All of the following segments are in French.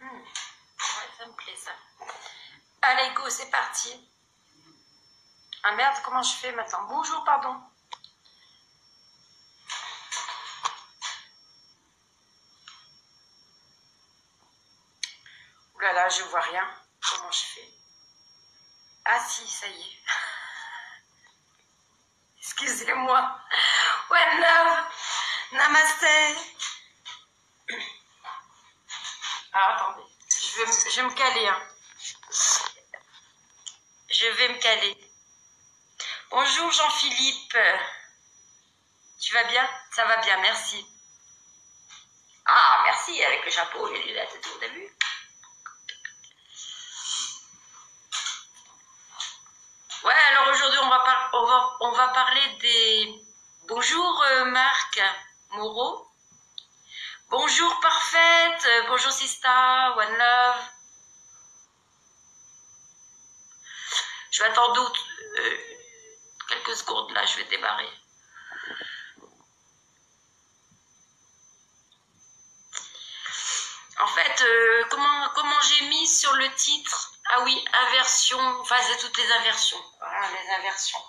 Ouais, ça me plaît ça. Allez, go, c'est parti. Ah merde, comment je fais maintenant? Bonjour, pardon. Ouh là là, je vois rien. Comment je fais? Ah si, ça y est. Excusez-moi. One love. Namaste. Ah, attendez. Je vais me caler. Hein. Je vais me caler. Bonjour Jean-Philippe. Tu vas bien? Ça va bien, merci. Ah, merci, avec le chapeau, les lunettes et tout, t'as vu? Ouais, alors aujourd'hui, on va parler des... Bonjour Marc Moreau. Bonjour Parfaite. Bonjour Sista, One Love. Je vais attendre quelques secondes, là, je vais démarrer. En fait, comment j'ai mis sur le titre? Ah oui, inversion, enfin c'est toutes les inversions. Voilà, les inversions.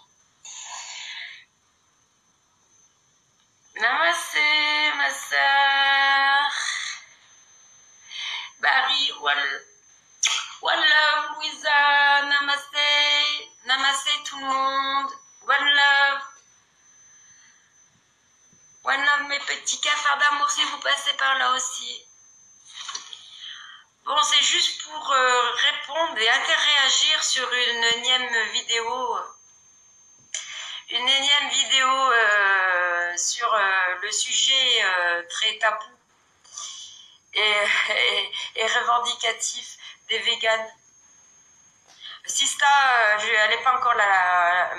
Namaste, ma sœur. Barry, one love, Louisa, namaste. Namaste tout le monde. One love. One love mes petits cafards d'amour si vous passez par là aussi. Bon, c'est juste pour répondre et interréagir sur une énième vidéo. Une énième vidéo sur le sujet très tabou et revendicatif des véganes. Sista, elle n'est pas encore la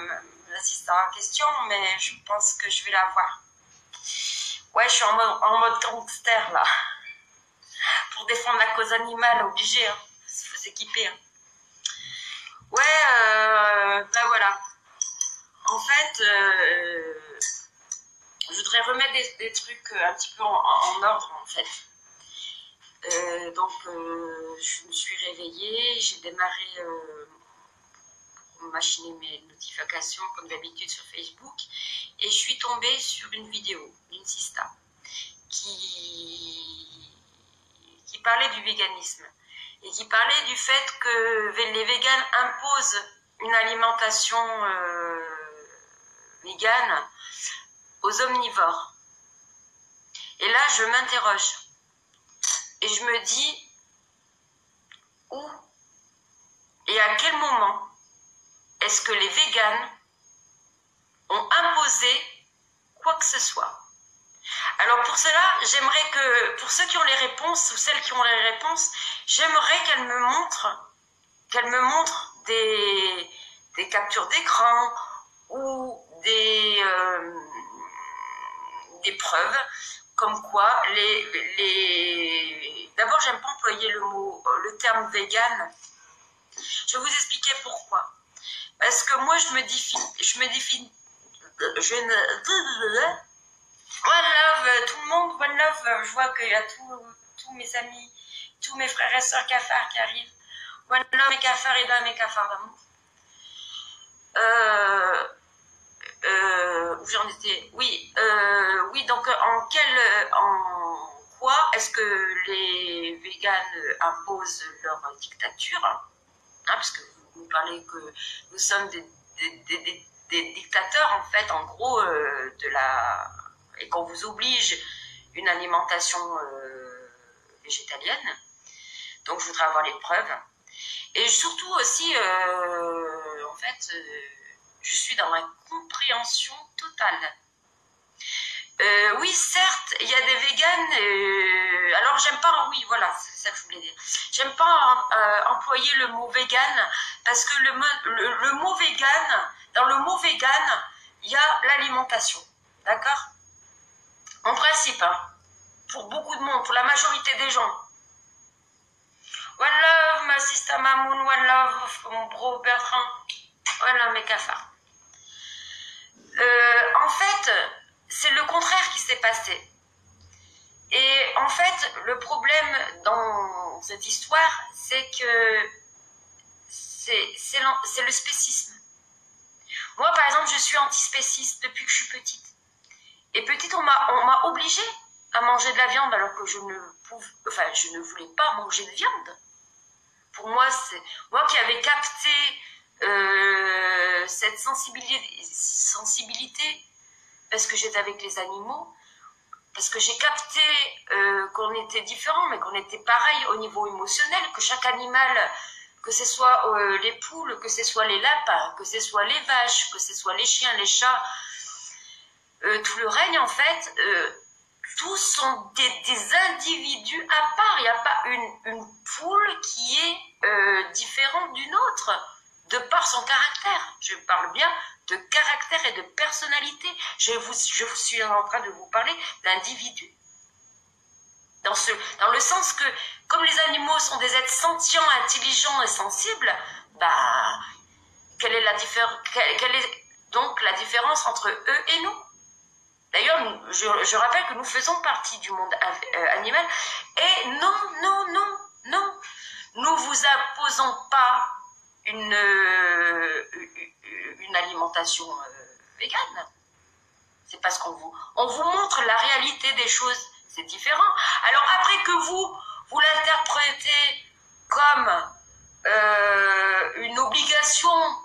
Sista en question, mais je pense que je vais la voir. Ouais, je suis en mode gangster là. Pour défendre la cause animale, obligé, hein. Faut s'équiper. Hein. Ouais, ben voilà. En fait, je voudrais remettre des trucs un petit peu en ordre, en fait. Donc, je me suis réveillée, j'ai démarré pour machiner mes notifications, comme d'habitude, sur Facebook, et je suis tombée sur une vidéo d'une sista qui parlait du véganisme et qui parlait du fait que les véganes imposent une alimentation végane aux omnivores. Et là, je m'interroge et je me dis où et à quel moment est-ce que les véganes ont imposé quoi que ce soit. Alors pour cela, j'aimerais que, pour ceux qui ont les réponses, ou celles qui ont les réponses, j'aimerais qu'elles me montrent des captures d'écran ou des preuves, comme quoi D'abord, j'aime pas employer le terme vegan. Je vais vous expliquer pourquoi. Parce que moi, je me définis, One love, tout le monde, one love, je vois qu'il y a tous mes amis, tous mes frères et sœurs cafards qui arrivent. One love, mes cafards et mes cafards d'amour. Où j'en étais? Oui, oui, donc en quoi est-ce que les véganes imposent leur dictature? Hein, parce que vous parlez que nous sommes des dictateurs, en fait, en gros, et qu'on vous oblige une alimentation végétalienne. Donc je voudrais avoir les preuves. Et surtout aussi, en fait, je suis dans la compréhension totale. Oui, certes, il y a des véganes, alors j'aime pas, oui, voilà, c'est ça que je voulais dire. J'aime pas employer le mot vegan, parce que le mot vegan, dans le mot vegan, il y a l'alimentation, d'accord? En principe, hein, pour beaucoup de monde, pour la majorité des gens. One love, ma sister Mamoun, one love, mon bro Bertrand, one love, mes cafards. En fait, c'est le contraire qui s'est passé. Et en fait, le problème dans cette histoire, c'est que c'est le spécisme. Moi, par exemple, je suis antispéciste depuis que je suis petite. Et petite, on m'a obligée à manger de la viande alors que je ne voulais pas manger de viande. Pour moi, c'est moi qui avais capté cette sensibilité parce que j'étais avec les animaux, parce que j'ai capté qu'on était différents, mais qu'on était pareil au niveau émotionnel, que chaque animal, que ce soit les poules, que ce soit les lapins, que ce soit les vaches, que ce soit les chiens, les chats, tout le règne en fait, tous sont des individus à part. Il n'y a pas une poule qui est différente d'une autre, de par son caractère. Je parle bien de caractère et de personnalité. Je suis en train de vous parler d'individus. Dans le sens que, comme les animaux sont des êtres sentients, intelligents et sensibles, bah, quelle est donc la différence entre eux et nous? D'ailleurs, je rappelle que nous faisons partie du monde animal. Et non, nous vous imposons pas une alimentation végane. C'est parce qu'on vous montre la réalité des choses. C'est différent. Alors après que vous l'interprétez comme une obligation,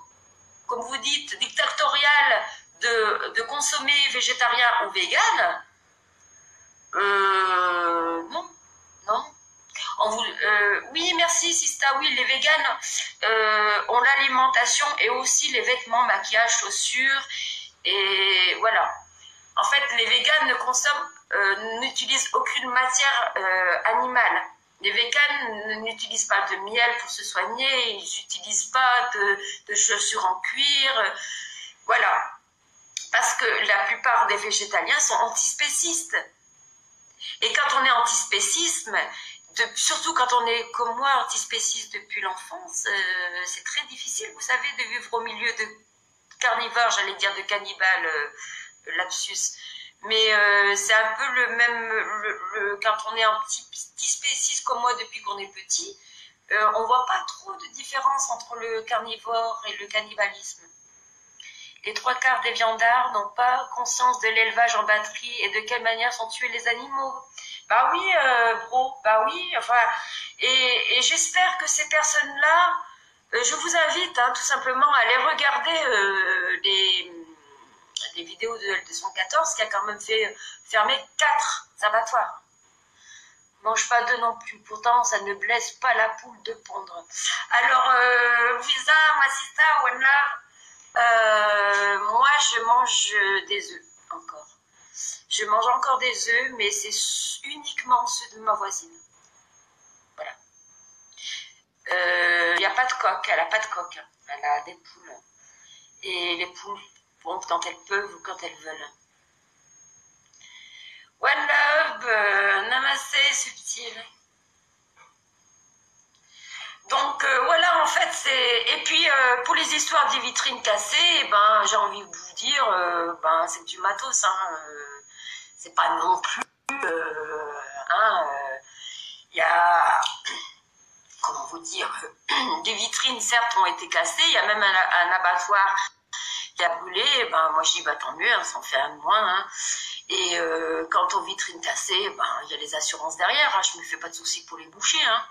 comme vous dites, dictatoriale, de consommer végétarien ou vegan, non. Oui, merci Sista, oui, les véganes ont l'alimentation et aussi les vêtements, maquillage, chaussures, et voilà. En fait, les véganes n'utilisent aucune matière animale. Les véganes n'utilisent pas de miel pour se soigner, ils n'utilisent pas de chaussures en cuir, voilà. Parce que la plupart des végétaliens sont antispécistes. Et quand on est antispécisme, surtout quand on est comme moi antispéciste depuis l'enfance, c'est très difficile, vous savez, de vivre au milieu de carnivores, j'allais dire de cannibales, lapsus. Mais c'est un peu le même, quand on est antispéciste comme moi depuis qu'on est petit, on ne voit pas trop de différence entre le carnivore et le cannibalisme. Les 3/4 des viandards n'ont pas conscience de l'élevage en batterie et de quelle manière sont tués les animaux. Bah oui, bro, bah oui, enfin, et j'espère que ces personnes-là, je vous invite tout simplement à aller regarder les vidéos de 114 qui a quand même fait fermer 4 abattoirs. Mange pas d'œufs non plus, pourtant ça ne blesse pas la poule de pondre. Alors, Visa, Massista, Wanla, moi je mange des œufs encore. Je mange encore des œufs, mais c'est uniquement ceux de ma voisine. Voilà. Il n'y a pas de coq, elle n'a pas de coq. Elle a des poules. Et les poules pondent quand elles peuvent ou quand elles veulent. One love, namaste, subtil. Donc voilà, en fait, c'est... Et puis, pour les histoires des vitrines cassées, ben, j'ai envie de vous dire, ben, c'est du matos, hein. C'est pas non plus... il y a... Comment vous dire, des vitrines, certes, ont été cassées. Il y a même un abattoir qui a brûlé. Ben, moi, je dis, bah, tant mieux, hein, ça en fait un de moins. Hein. Et quant aux vitrines cassées, ben, il y a les assurances derrière. Hein, je ne me fais pas de soucis pour les boucher. Hein.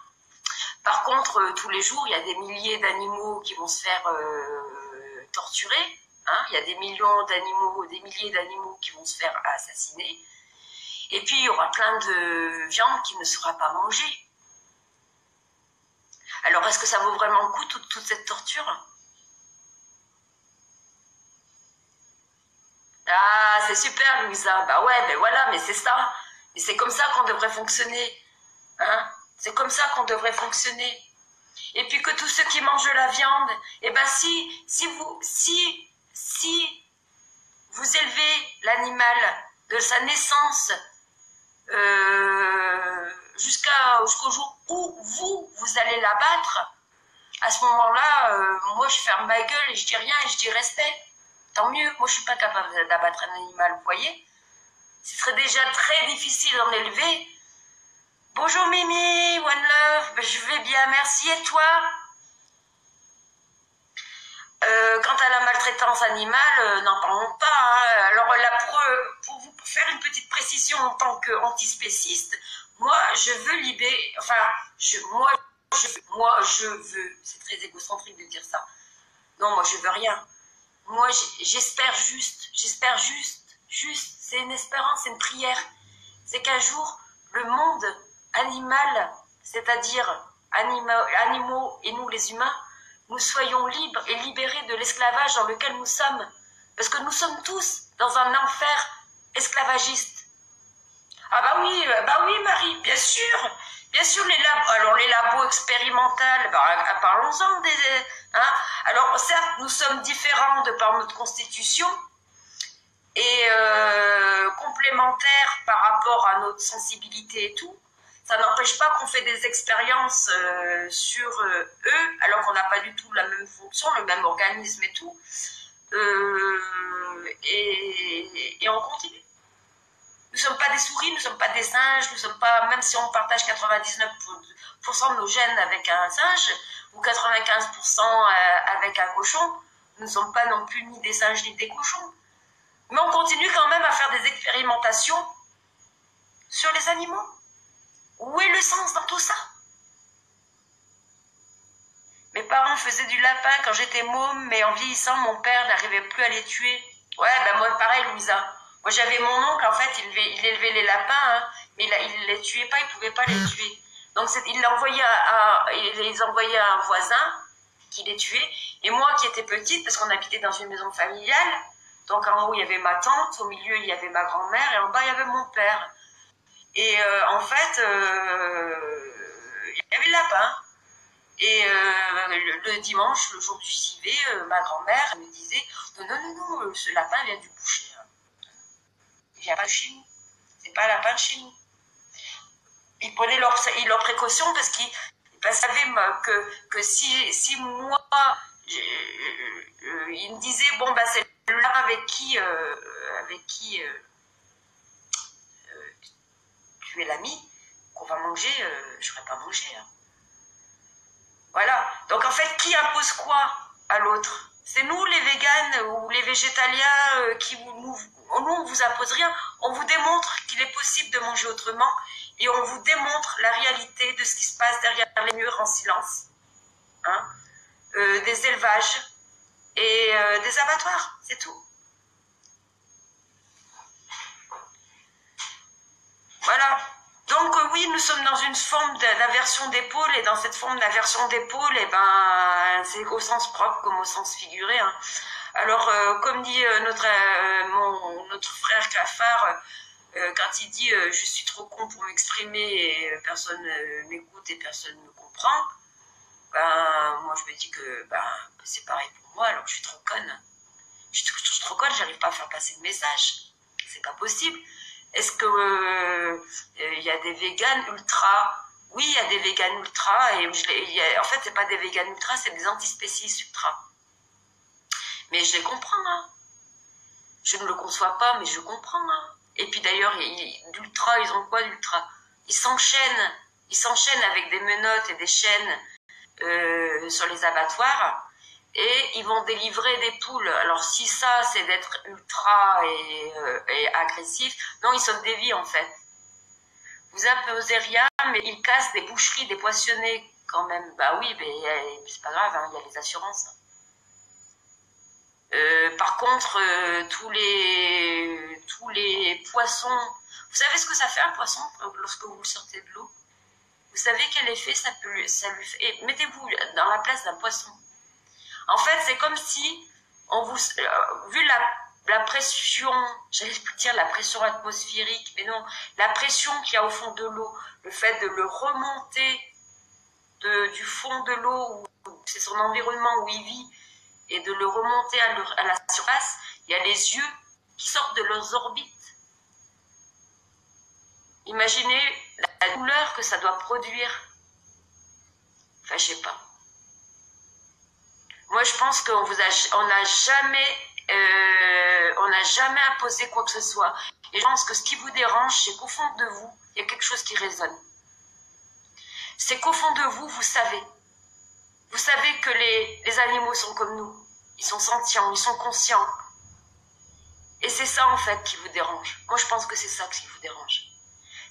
Par contre, tous les jours, il y a des milliers d'animaux qui vont se faire torturer. Hein. Il y a des millions d'animaux, des milliers d'animaux qui vont se faire assassiner. Et puis, il y aura plein de viande qui ne sera pas mangée. Alors, est-ce que ça vaut vraiment le coup, toute cette torture? Ah, c'est super, Louisa. Bah ouais, ben voilà, mais c'est ça. Et c'est comme ça qu'on devrait fonctionner. Hein? C'est comme ça qu'on devrait fonctionner. Et puis que tous ceux qui mangent de la viande, eh ben si vous élevez l'animal de sa naissance jusqu'au jour où vous allez l'abattre, à ce moment-là, moi je ferme ma gueule et je dis rien et je dis respect. Tant mieux, moi je suis pas capable d'abattre un animal, vous voyez. Ce serait déjà très difficile d'en élever. Bonjour Mimi, One Love, je vais bien, merci. Et toi? Quant à la maltraitance animale, n'en parlons pas. Hein. Alors, pour vous faire une petite précision en tant qu'antispéciste, moi, je veux libérer, enfin, je veux, c'est très égocentrique de dire ça. Non, moi, je veux rien. Moi, j'espère juste, c'est une espérance, c'est une prière. C'est qu'un jour, le monde animal, c'est-à-dire animaux et nous les humains, nous soyons libres et libérés de l'esclavage dans lequel nous sommes. Parce que nous sommes tous dans un enfer esclavagiste. Ah bah oui Marie, bien sûr. Bien sûr, les labos expérimentaux, parlons-en hein. Alors certes, nous sommes différents de par notre constitution et complémentaires par rapport à notre sensibilité et tout. Ça n'empêche pas qu'on fait des expériences sur eux, alors qu'on n'a pas du tout la même fonction, le même organisme et tout. Et on continue. Nous ne sommes pas des souris, nous ne sommes pas des singes, nous sommes pas, même si on partage 99% de nos gènes avec un singe, ou 95% avec un cochon, nous ne sommes pas non plus ni des singes ni des cochons. Mais on continue quand même à faire des expérimentations sur les animaux. Où est le sens dans tout ça? Mes parents faisaient du lapin quand j'étais môme, mais en vieillissant, mon père n'arrivait plus à les tuer. Ouais, ben moi pareil, Louisa. Moi j'avais mon oncle, en fait, il élevait les lapins, hein, mais il les tuait pas, il pouvait pas les tuer. Donc il les envoyait à un voisin qui les tuait. Et moi qui étais petite, parce qu'on habitait dans une maison familiale, donc en haut il y avait ma tante, au milieu il y avait ma grand-mère, et en bas il y avait mon père. Et en fait, il y avait le lapin. Et le dimanche, le jour du civet, ma grand-mère me disait non, ce lapin vient du boucher. Hein. Il vient pas de chez nous. C'est pas un lapin de chez nous. Ils prenaient leurs précautions parce qu'ils savaient que si moi, ils me disaient bon, bah, c'est le lapin avec qui tu es l'ami, qu'on va manger, je ne ferai pas manger. Hein. Voilà. Donc en fait, qui impose quoi à l'autre? C'est nous les véganes ou les végétaliens qui nous on vous impose rien. On vous démontre qu'il est possible de manger autrement et on vous démontre la réalité de ce qui se passe derrière les murs en silence. Hein, des élevages et des abattoirs, c'est tout. Voilà. Donc oui, nous sommes dans une forme d'inversion d'épaule et dans cette forme d'inversion d'épaule, eh ben, c'est au sens propre comme au sens figuré. Hein. Alors, comme dit notre frère Cafard, quand il dit je suis trop con pour m'exprimer et personne m'écoute et personne ne me comprend, ben moi je me dis que c'est pareil pour moi, alors je suis trop conne. Je suis trop conne, j'arrive pas à faire passer le message. C'est pas possible. Est-ce que y a des véganes ultra? Oui, il y a des véganes ultra et en fait c'est pas des véganes ultra, c'est des antispécistes ultra. Mais je les comprends. Hein. Je ne le conçois pas, mais je comprends. Hein. Et puis d'ailleurs, d'ultra, ils ont quoi d'ultra? Ils s'enchaînent avec des menottes et des chaînes sur les abattoirs. Et ils vont délivrer des poules. Alors si ça, c'est d'être ultra et agressif, non, ils sauvent des vies en fait. Vous imposez rien, mais ils cassent des boucheries, des poissonneries quand même. Bah oui, mais c'est pas grave, hein, il y a les assurances. Par contre, tous les poissons, vous savez ce que ça fait un poisson lorsque vous le sortez de l'eau? Vous savez quel effet ça lui fait? Mettez-vous dans la place d'un poisson. En fait, c'est comme si, vu la pression, j'allais dire la pression atmosphérique, mais non, la pression qu'il y a au fond de l'eau, le fait de le remonter du fond de l'eau, où c'est son environnement où il vit, et de le remonter à la surface, il y a les yeux qui sortent de leurs orbites. Imaginez la douleur que ça doit produire. Enfin, je sais pas. Moi, je pense qu'on n'a jamais imposé quoi que ce soit. Et je pense que ce qui vous dérange, c'est qu'au fond de vous, il y a quelque chose qui résonne. c'est qu'au fond de vous, vous savez. Vous savez que les animaux sont comme nous. Ils sont sentients, ils sont conscients. Et c'est ça, en fait, qui vous dérange. Moi, je pense que c'est ça qui vous dérange.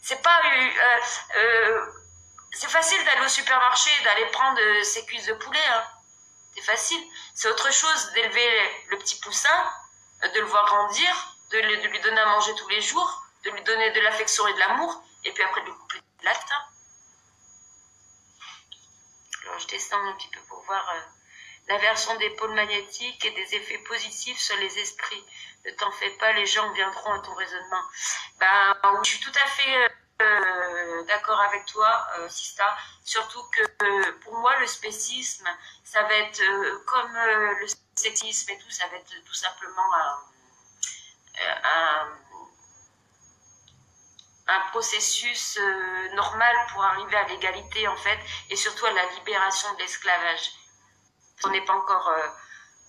C'est pas... c'est facile d'aller au supermarché et d'aller prendre ses cuisses de poulet. Hein. C'est facile. C'est autre chose d'élever le petit poussin, de le voir grandir, de lui donner à manger tous les jours, de lui donner de l'affection et de l'amour, et puis après de lui couper de l'acte. Alors, je descends un petit peu pour voir l'inversion des pôles magnétiques et des effets positifs sur les esprits. Ne t'en fais pas, les gens viendront à ton raisonnement. Ben, je suis tout à fait d'accord avec toi, Sista. Surtout que pour moi, le spécisme, ça va être comme le sexisme et tout, ça va être tout simplement un processus normal pour arriver à l'égalité, en fait, et surtout à la libération de l'esclavage. On n'est pas encore...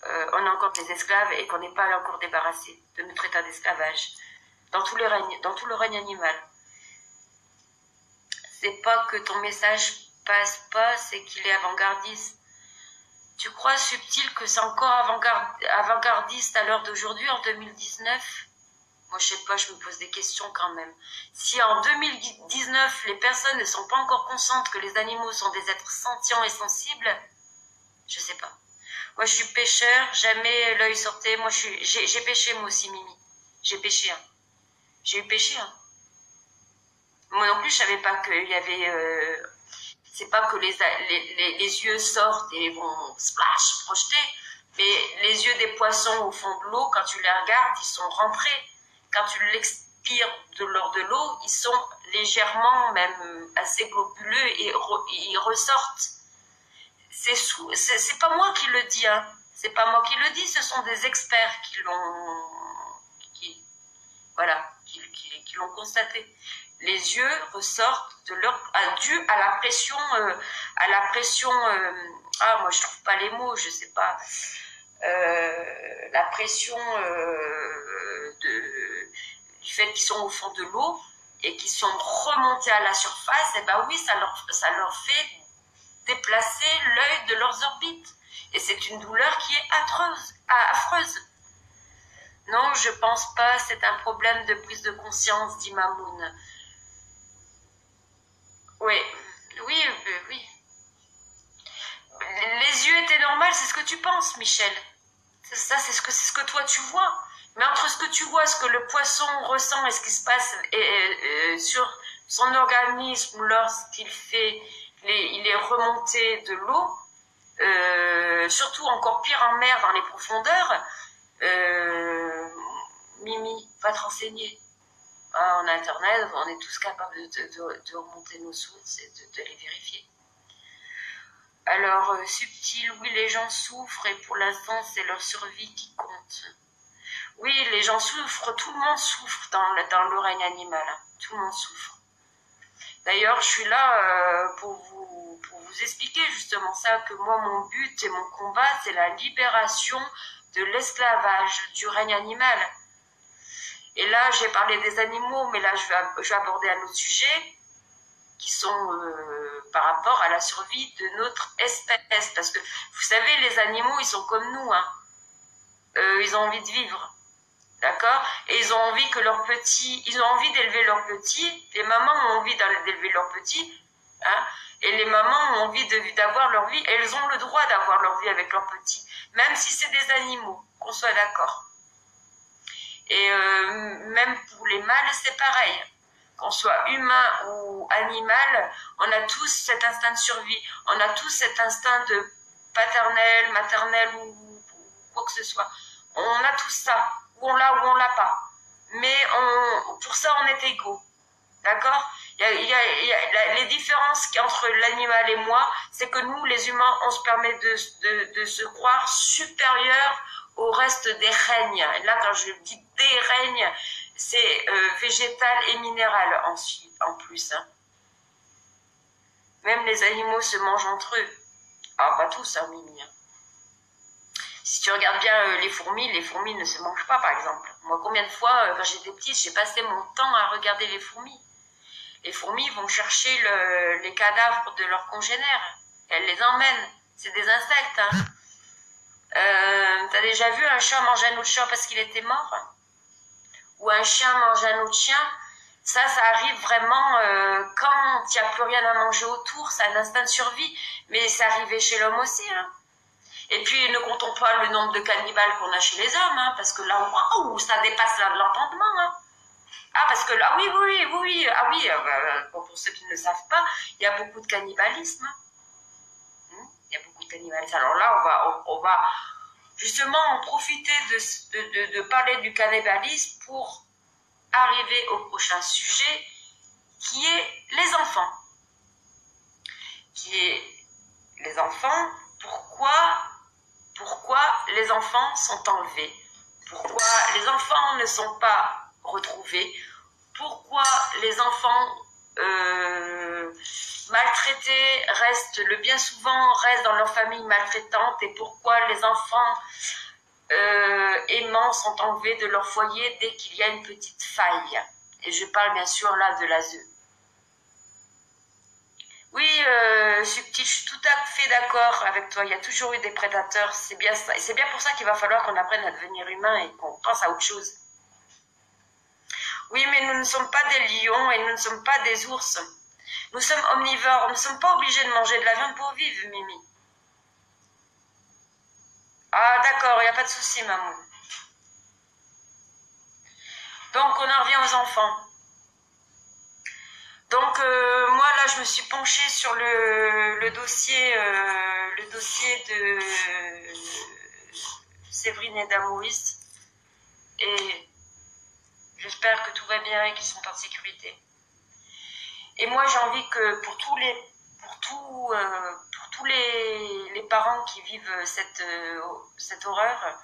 on est encore des esclaves et qu'on n'est pas encore débarrassé de notre état d'esclavage dans tout le règne animal. C'est pas que ton message passe pas, c'est qu'il est avant-gardiste. Tu crois, Subtil, que c'est encore avant-gardiste à l'heure d'aujourd'hui, en 2019? Moi, je sais pas, je me pose des questions quand même. Si en 2019, les personnes ne sont pas encore conscientes que les animaux sont des êtres sentients et sensibles, je sais pas. Moi, je suis pêcheur, jamais l'œil sortait. Moi, j'ai pêché, moi aussi, Mimi. J'ai pêché, hein. J'ai eu pêché, hein. Moi non plus, je savais pas qu'il y avait... c'est pas que les yeux sortent et vont splash, projeter, mais les yeux des poissons au fond de l'eau, quand tu les regardes, ils sont rentrés. Quand tu l'expires lors de l'eau, ils sont légèrement, même assez globuleux et ils ressortent. C'est pas moi qui le dis, hein. C'est pas moi qui le dis, ce sont des experts qui l'ont constaté. Les yeux ressortent dû à la pression, moi je trouve pas les mots, je sais pas, la pression du fait qu'ils sont au fond de l'eau et qu'ils sont remontés à la surface, et ben oui, ça leur fait déplacer l'œil de leurs orbites. Et c'est une douleur qui est affreuse. Non, je pense pas, c'est un problème de prise de conscience, dit Mamoun. Oui. Les yeux étaient normaux, c'est ce que tu penses, Michel. Ça, c'est ce que toi tu vois. Mais entre ce que tu vois, ce que le poisson ressent et ce qui se passe sur son organisme lorsqu'il il est remonté de l'eau, surtout encore pire en mer, dans les profondeurs, Mimi, va te renseigner. En Internet, on est tous capables de remonter nos sources et de les vérifier. Alors, Subtil, oui, les gens souffrent et pour l'instant, c'est leur survie qui compte. Oui, les gens souffrent, tout le monde souffre dans le règne animal. Tout le monde souffre. D'ailleurs, je suis là pour vous expliquer justement ça, que moi, mon but et mon combat, c'est la libération de l'esclavage du règne animal. Et là, j'ai parlé des animaux, mais là, je vais aborder un autre sujet qui sont par rapport à la survie de notre espèce. Parce que, vous savez, les animaux, ils sont comme nous. Hein. Ils ont envie de vivre. D'accord? Et ils ont envie que leurs petits... Ils ont envie d'élever leurs petits. Les mamans ont envie d'élever leurs petits. Hein? Et les mamans ont envie d'avoir leur vie. Elles ont le droit d'avoir leur vie avec leurs petits. Même si c'est des animaux. Qu'on soit d'accord. Et même pour les mâles, c'est pareil. Qu'on soit humain ou animal, on a tous cet instinct de survie. On a tous cet instinct de paternel, maternel ou quoi que ce soit. On a tous ça. Ou on l'a ou on l'a pas. Mais pour ça, on est égaux. D'accord ? Les différences entre l'animal et moi, c'est que nous, les humains, on se permet de se croire supérieurs au reste des règnes. Et là, quand je dis des règnes, c'est végétal et minéral en plus. Hein. Même les animaux se mangent entre eux. Ah, pas tous, hein, Mimi. Hein. Si tu regardes bien les fourmis ne se mangent pas, par exemple. Moi, combien de fois, quand j'étais petite, j'ai passé mon temps à regarder les fourmis. Les fourmis vont chercher les cadavres de leurs congénères. Elles les emmènent. C'est des insectes. Hein. T'as déjà vu un chat manger un autre chat parce qu'il était mort? Ou un chien manger un autre chien? Ça arrive vraiment quand il n'y a plus rien à manger autour. C'est un instinct de survie. Mais c'est arrivé chez l'homme aussi. Hein. Et puis, ne comptons pas le nombre de cannibales qu'on a chez les hommes. Hein, parce que là, waouh, ça dépasse l'entendement. Hein. Ah, parce que là, oui. Ah oui, pour ceux qui ne le savent pas, il y a beaucoup de cannibalisme. Il y a beaucoup de cannibalisme. Alors là, on va justement en profiter de parler du cannibalisme pour arriver au prochain sujet, qui est les enfants. Qui est les enfants, pourquoi les enfants sont enlevés? Pourquoi les enfants ne sont pas retrouvés? Pourquoi les enfants maltraités bien souvent restent dans leur famille maltraitante, et pourquoi les enfants aimants sont enlevés de leur foyer dès qu'il y a une petite faille? Et je parle bien sûr là de l'ASE. Oui, Subtil, je suis tout à fait d'accord avec toi. Il y a toujours eu des prédateurs, c'est bien ça. Et c'est bien pour ça qu'il va falloir qu'on apprenne à devenir humain et qu'on pense à autre chose. Oui, mais nous ne sommes pas des lions et nous ne sommes pas des ours. Nous sommes omnivores. Nous ne sommes pas obligés de manger de la viande pour vivre, Mimi. Ah, d'accord, il n'y a pas de souci, maman. Donc, on en revient aux enfants. Donc, moi, là, je me suis penchée sur le dossier de Séverine et d'Amouris. Et j'espère que tout va bien et qu'ils sont en sécurité. Et moi, j'ai envie que pour tous les parents qui vivent cette horreur,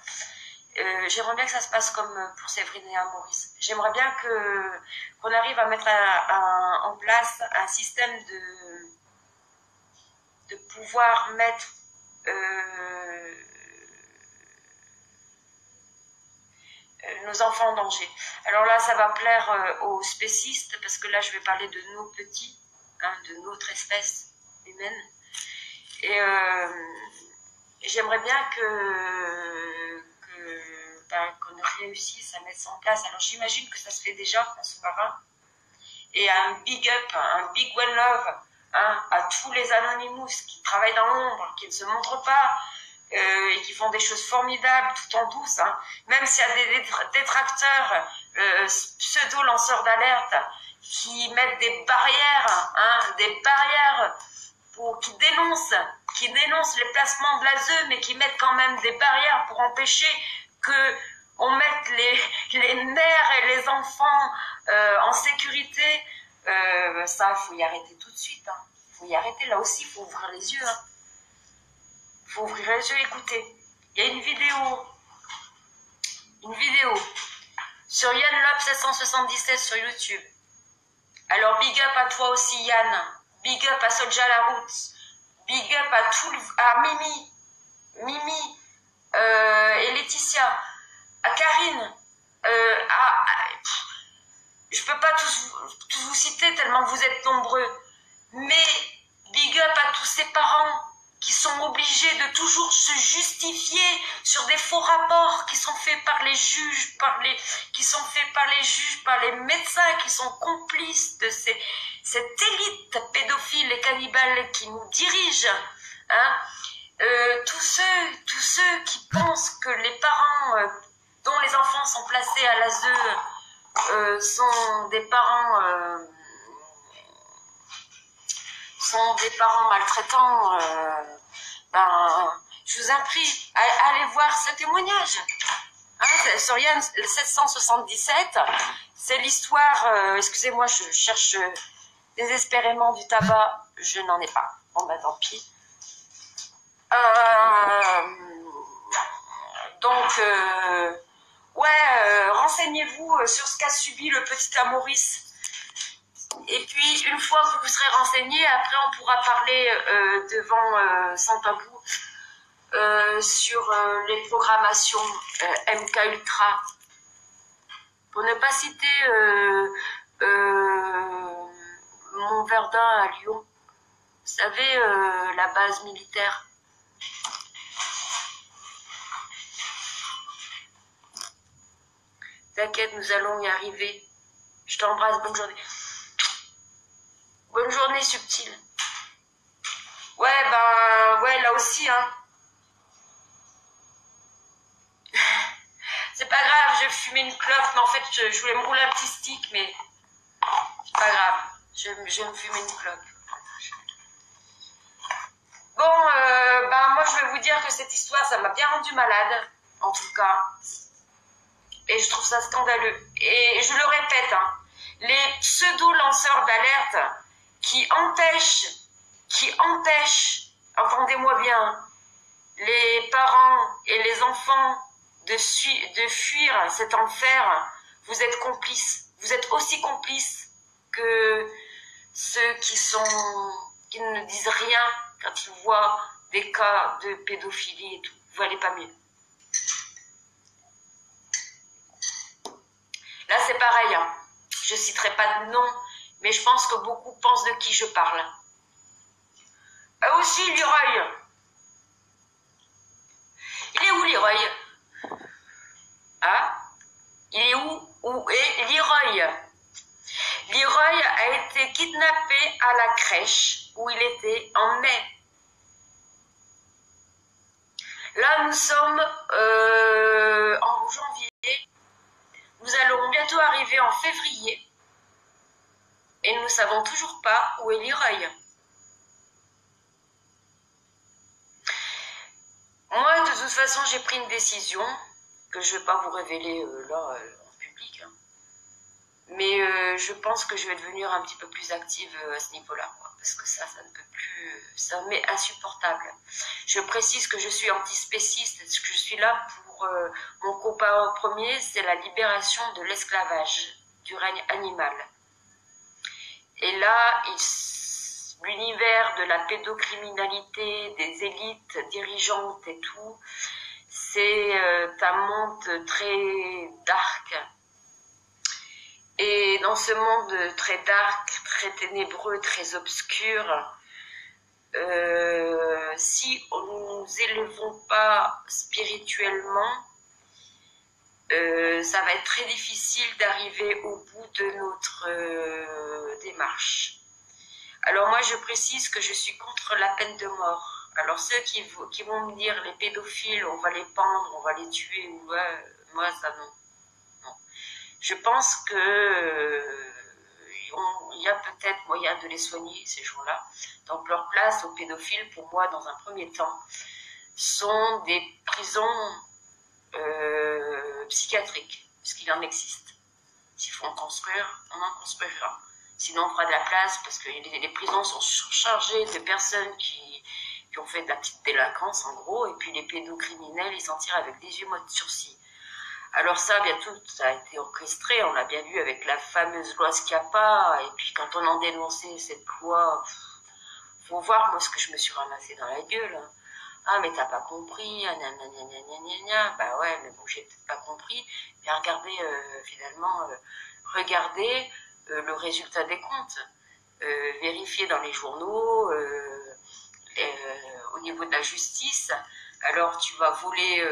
j'aimerais bien que ça se passe comme pour Séverine et Amouris. J'aimerais bien qu'on arrive à mettre en place un système de pouvoir mettre nos enfants en danger. Alors là, ça va plaire aux spécistes, parce que là, je vais parler de nos petits, hein, de notre espèce humaine. Et j'aimerais bien qu'on réussisse à mettre ça en place. Alors j'imagine que ça se fait déjà, François Marin. Et un big up, un big one love, hein, à tous les Anonymous qui travaillent dans l'ombre, qui ne se montrent pas, et qui font des choses formidables tout en douce, hein. Même s'il y a des détracteurs, pseudo-lanceurs d'alerte, qui mettent des barrières, hein, qui dénoncent les placements de l'ASE, mais qui mettent quand même des barrières pour empêcher qu'on mette les mères et les enfants en sécurité. Ça, il faut y arrêter tout de suite. Hein. Faut y arrêter. Là aussi, il faut ouvrir les yeux. Hein. Faut ouvrir les yeux, écoutez. Il y a une vidéo sur Yann Lop 777 sur YouTube. Alors, big up à toi aussi, Yann. Big up à Solja la route. Big up à Mimi et Laetitia, à Karine, je peux pas tous vous citer tellement vous êtes nombreux, mais big up à tous ces parents qui sont obligés de toujours se justifier sur des faux rapports qui sont faits par les juges, par les médecins qui sont complices de cette élite pédophile et cannibale qui nous dirige. Hein. Tous ceux qui pensent que les parents dont les enfants sont placés à l'ASE sont des parents maltraitants, je vous en prie, allez voir ce témoignage. Hein, sur Yann 777, c'est l'histoire, excusez-moi, je cherche désespérément du tabac, je n'en ai pas. Bon bah tant pis. Donc, renseignez-vous sur ce qu'a subi le petit Amouris. Et puis, une fois que vous serez renseigné, après on pourra parler devant Sans Tabou sur les programmations MK Ultra. Pour ne pas citer Montverdun à Lyon. Vous savez, la base militaire. T'inquiète, nous allons y arriver. Je t'embrasse, bonne journée. Bonne journée, Subtil. Ouais, ben, ouais, là aussi, hein. C'est pas grave, je fumais une clope, mais en fait, je voulais me rouler un petit stick, mais c'est pas grave. Je vais me fumer une clope. Bon, ben, moi, je vais vous dire que cette histoire, ça m'a bien rendu malade, en tout cas. Et je trouve ça scandaleux. Et je le répète, hein, les pseudo-lanceurs d'alerte qui empêchent, entendez-moi bien, les parents et les enfants de fuir cet enfer, vous êtes complices. Vous êtes aussi complices que ceux qui ne disent rien quand ils voient des cas de pédophilie et tout. Vous valez pas mieux. Là, c'est pareil, hein. Je citerai pas de nom, mais je pense que beaucoup pensent de qui je parle. Ah aussi, Leroy. Il est où, Leroy? Ah, il est où est Leroy? Leroy a été kidnappé à la crèche où il était en mai. Là, nous sommes en janvier. Nous allons bientôt arriver en février. Et nous ne savons toujours pas où est Leroy. Moi, de toute façon, j'ai pris une décision que je ne vais pas vous révéler là, en public. Hein. Mais je pense que je vais devenir un petit peu plus active à ce niveau-là. Parce que ça ne peut plus... Ça m'est insupportable. Je précise que je suis antispéciste. Que je suis là pour... mon combat premier, c'est la libération de l'esclavage, du règne animal. Et là, l'univers de la pédocriminalité, des élites dirigeantes et tout, c'est un monde très dark. Et dans ce monde très dark, très ténébreux, très obscur, si on ne nous élevons pas spirituellement, ça va être très difficile d'arriver au bout de notre démarche. Alors moi, je précise que je suis contre la peine de mort. Alors ceux qui vont me dire les pédophiles, on va les pendre, on va les tuer, moi ça non. Non. Je pense que il y a peut-être moyen de les soigner ces gens-là. Donc leur place aux pédophiles, pour moi, dans un premier temps, sont des prisons psychiatriques, puisqu'il en existe. S'il faut en construire, on en construira. Sinon, on fera de la place, parce que les prisons sont surchargées de personnes qui ont fait de la petite délinquance, en gros, et puis les pédocriminels, ils s'en tirent avec 18 mois de sursis. Alors ça, bien tout, ça a été orchestré, on l'a bien vu avec la fameuse loi Schiappa, et puis quand on en dénonçait cette loi, faut voir, moi, ce que je me suis ramassé dans la gueule. Hein. Ah, mais t'as pas compris, bah ouais, mais bon, j'ai peut-être pas compris, mais regardez, finalement, regardez le résultat des comptes, vérifiez dans les journaux, au niveau de la justice. Alors tu vas voler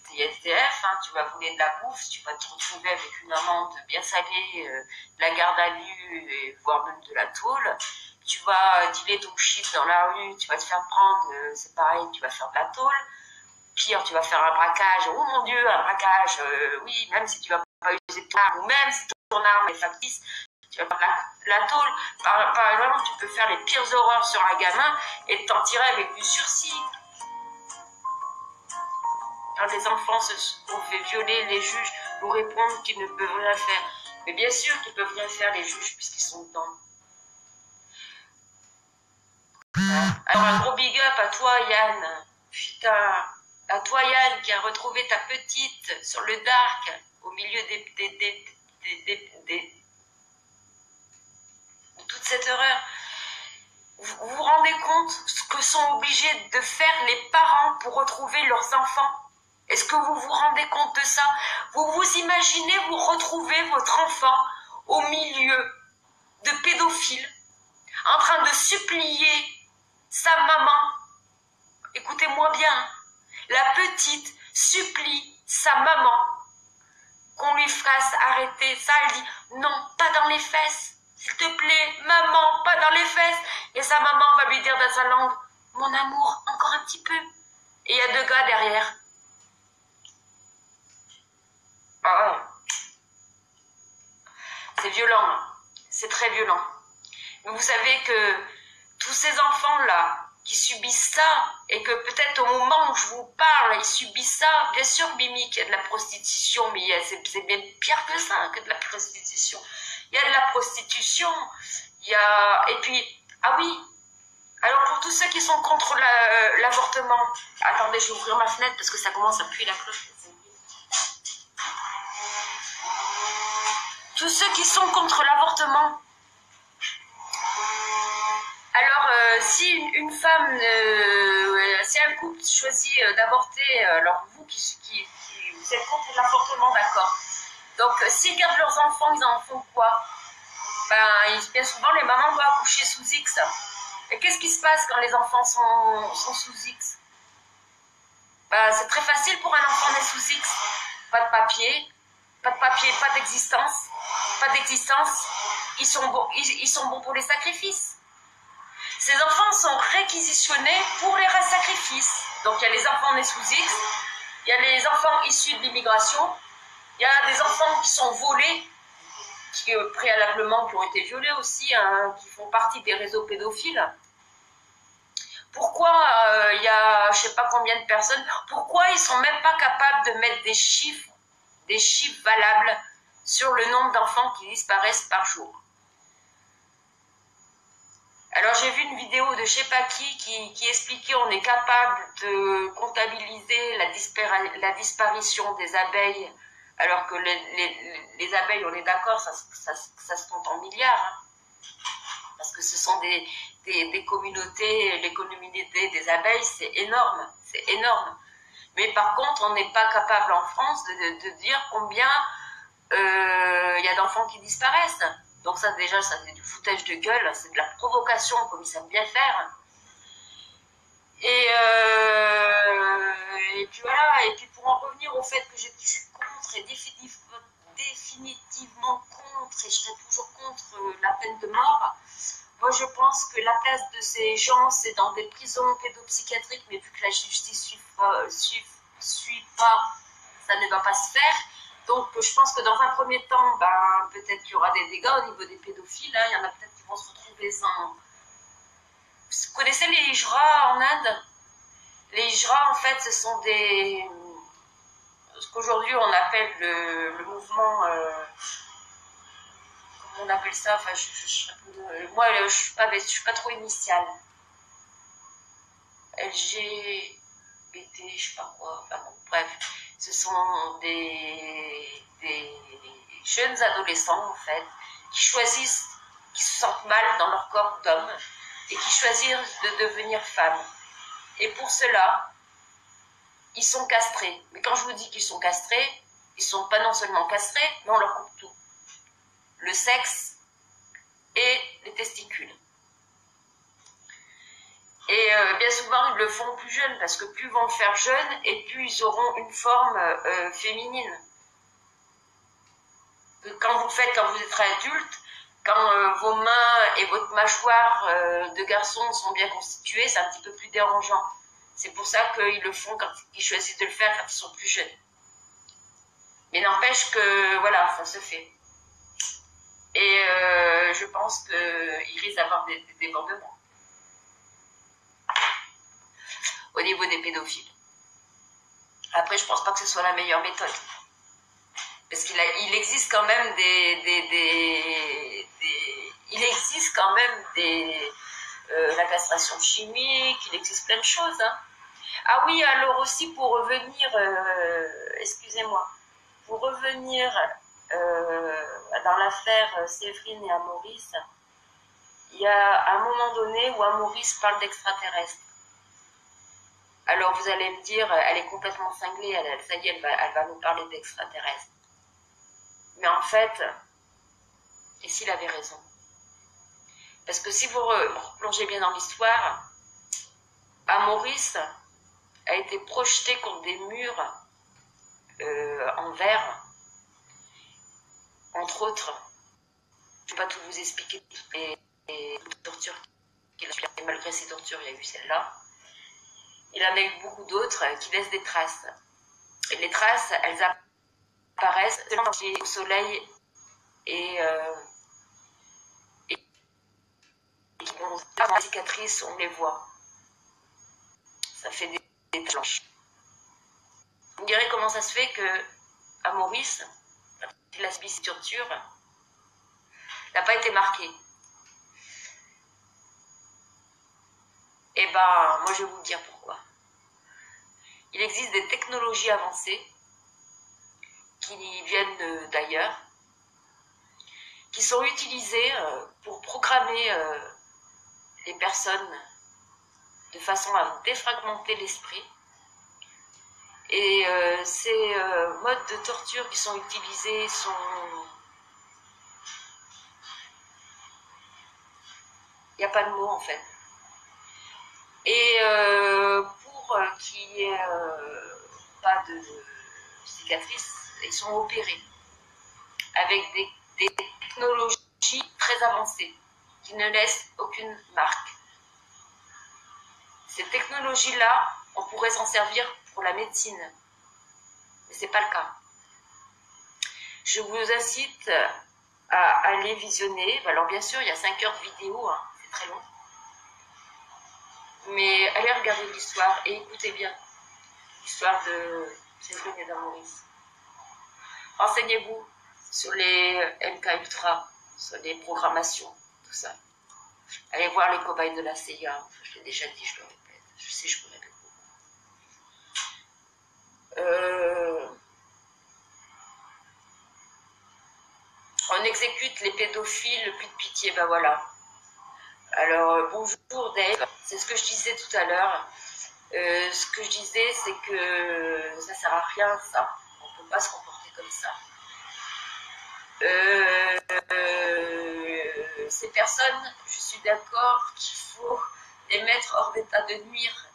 tes SDF, hein, tu vas voler de la bouffe, tu vas te retrouver avec une amende bien salée, la garde à vue, et voire même de la tôle. Tu vas dealer ton shit dans la rue, tu vas te faire prendre, c'est pareil, tu vas faire de la tôle. Pire, tu vas faire un braquage, oh mon Dieu, un braquage, oui, même si tu vas pas utiliser ton arme, ou même si ton arme est factice, tu vas faire la tôle. Par exemple, tu peux faire les pires horreurs sur un gamin et t'en tirer avec du sursis. Quand les enfants se sont fait violer, les juges nous répondent qu'ils ne peuvent rien faire. Mais bien sûr qu'ils peuvent rien faire, les juges, puisqu'ils sont dedans. Alors un gros big up à toi, Yann. Putain, à toi, Yann, qui a retrouvé ta petite sur le dark, au milieu de toute cette horreur. Vous vous rendez compte ce que sont obligés de faire les parents pour retrouver leurs enfants? Est-ce que vous vous rendez compte de ça? Vous vous imaginez vous retrouver votre enfant au milieu de pédophiles? en train de supplier sa maman. Écoutez-moi bien, la petite supplie sa maman qu'on lui fasse arrêter ça. Elle dit non, pas dans les fesses, s'il te plaît, maman, pas dans les fesses. Et sa maman va lui dire dans sa langue, mon amour, encore un petit peu. Et il y a 2 gars derrière. Ah ouais. C'est violent, c'est très violent. Mais vous savez que tous ces enfants-là qui subissent ça, et que peut-être au moment où je vous parle, ils subissent ça, bien sûr, Mimi, qu'il y a de la prostitution, mais c'est bien pire que ça, que de la prostitution. Il y a de la prostitution, il y a... Et puis, ah oui, alors pour tous ceux qui sont contre l'avortement, attendez, je vais ouvrir ma fenêtre parce que ça commence à puer la cloche. Tous ceux qui sont contre l'avortement, alors si une femme, si un couple choisit d'avorter, alors vous vous êtes contre l'avortement, d'accord. Donc s'ils gardent leurs enfants, ils en font quoi? Ben, bien souvent les mamans doivent accoucher sous X. Et qu'est-ce qui se passe quand les enfants sont sous X? Ben, c'est très facile pour un enfant né sous X. Pas de papier, pas d'existence. Pas d'existence, ils sont bons pour les sacrifices. Ces enfants sont réquisitionnés pour les sacrifices. Donc il y a les enfants nés sous X, il y a les enfants issus de l'immigration, il y a des enfants qui sont volés, qui préalablement qui ont été violés aussi, hein, qui font partie des réseaux pédophiles. Pourquoi il y a je ne sais pas combien de personnes, pourquoi ils ne sont même pas capables de mettre des chiffres valables sur le nombre d'enfants qui disparaissent par jour? Alors j'ai vu une vidéo de je sais pas qui expliquait on est capable de comptabiliser la disparition des abeilles, alors que les abeilles, on est d'accord, ça se compte en milliards, hein, parce que ce sont des communautés, les communautés des abeilles, c'est énorme, c'est énorme. Mais par contre, on n'est pas capable en France de dire combien il y a d'enfants qui disparaissent. Donc ça déjà, ça c'est du foutage de gueule, c'est de la provocation comme ils savent bien faire. Et puis voilà, et puis pour en revenir au fait que je suis contre et définitivement contre, et je serai toujours contre la peine de mort, moi je pense que la place de ces gens c'est dans des prisons pédopsychiatriques, mais vu que la justice suit pas, ça ne va pas se faire. Donc je pense que dans un premier temps, ben, peut-être qu'il y aura des dégâts au niveau des pédophiles, hein. Il y en a peut-être qui vont se retrouver sans... Vous connaissez les hijras en Inde? Les hijras, en fait, ce sont ce qu'aujourd'hui on appelle le mouvement... comment on appelle ça? Enfin, moi, je suis pas trop initiale. LGBT, je sais pas quoi, enfin bon, bref. Ce sont des jeunes adolescents, en fait, qui choisissent, qui se sentent mal dans leur corps d'homme et qui choisissent de devenir femmes. Et pour cela, ils sont castrés. Mais quand je vous dis qu'ils sont castrés, ils ne sont pas non seulement castrés, mais on leur coupe tout. Le sexe et les testicules. Et bien souvent, ils le font plus jeunes, parce que plus ils vont le faire jeunes, et plus ils auront une forme féminine. Quand vous le faites, quand vous êtes adulte, quand vos mains et votre mâchoire de garçon sont bien constituées, c'est un petit peu plus dérangeant. C'est pour ça qu'ils le font quand ils choisissent de le faire quand ils sont plus jeunes. Mais n'empêche que, voilà, ça se fait. Et je pense qu'il risque d'avoir des débordements au niveau des pédophiles. Après, je pense pas que ce soit la meilleure méthode. Parce qu'il existe quand même il existe quand même la castration chimique, il existe plein de choses, hein. Ah oui, alors aussi pour revenir, excusez-moi, pour revenir dans l'affaire Séverine et Amaury, il y a un moment donné où Amaury parle d'extraterrestres. Alors vous allez me dire, elle est complètement cinglée, ça y est, elle va nous parler d'extraterrestres. Mais en fait, et s'il avait raison? Parce que si vous replongez bien dans l'histoire, Maurice a été projeté contre des murs en verre, entre autres. Je ne vais pas tout vous expliquer, mais les tortures qu'il a subies. Malgré ces tortures, il y a eu celle-là. Il en a eu beaucoup d'autres qui laissent des traces. Et les traces, elles apparaissent au soleil et dans les cicatrices, on les voit. Ça fait des taches blanches. Vous me direz comment ça se fait que Maurice, il a subi ces tortures, n'a pas été marqué. Eh ben, moi je vais vous dire pourquoi. Il existe des technologies avancées qui viennent d'ailleurs, qui sont utilisées pour programmer les personnes de façon à défragmenter l'esprit. Et ces modes de torture qui sont utilisés sont... Il n'y a pas de mots en fait. Et pour qu'il n'y ait pas de cicatrices, ils sont opérés avec des technologies très avancées qui ne laissent aucune marque. Ces technologies-là, on pourrait s'en servir pour la médecine, mais ce n'est pas le cas. Je vous incite à aller visionner. Alors bien sûr, il y a 5 heures de vidéo, hein, c'est très long. Mais allez regarder l'histoire et écoutez bien l'histoire de Céline et Maurice. Renseignez-vous sur les MK Ultra, sur les programmations, tout ça. Allez voir les cobayes de la CIA. Enfin, je l'ai déjà dit, je le répète. Je sais, je me répète beaucoup. On exécute les pédophiles, plus de pitié, ben voilà. Alors, bonjour Dave, c'est ce que je disais tout à l'heure. Ce que je disais, c'est que ça sert à rien, ça. On ne peut pas se comporter comme ça. Ces personnes, je suis d'accord qu'il faut les mettre hors d'état de nuire.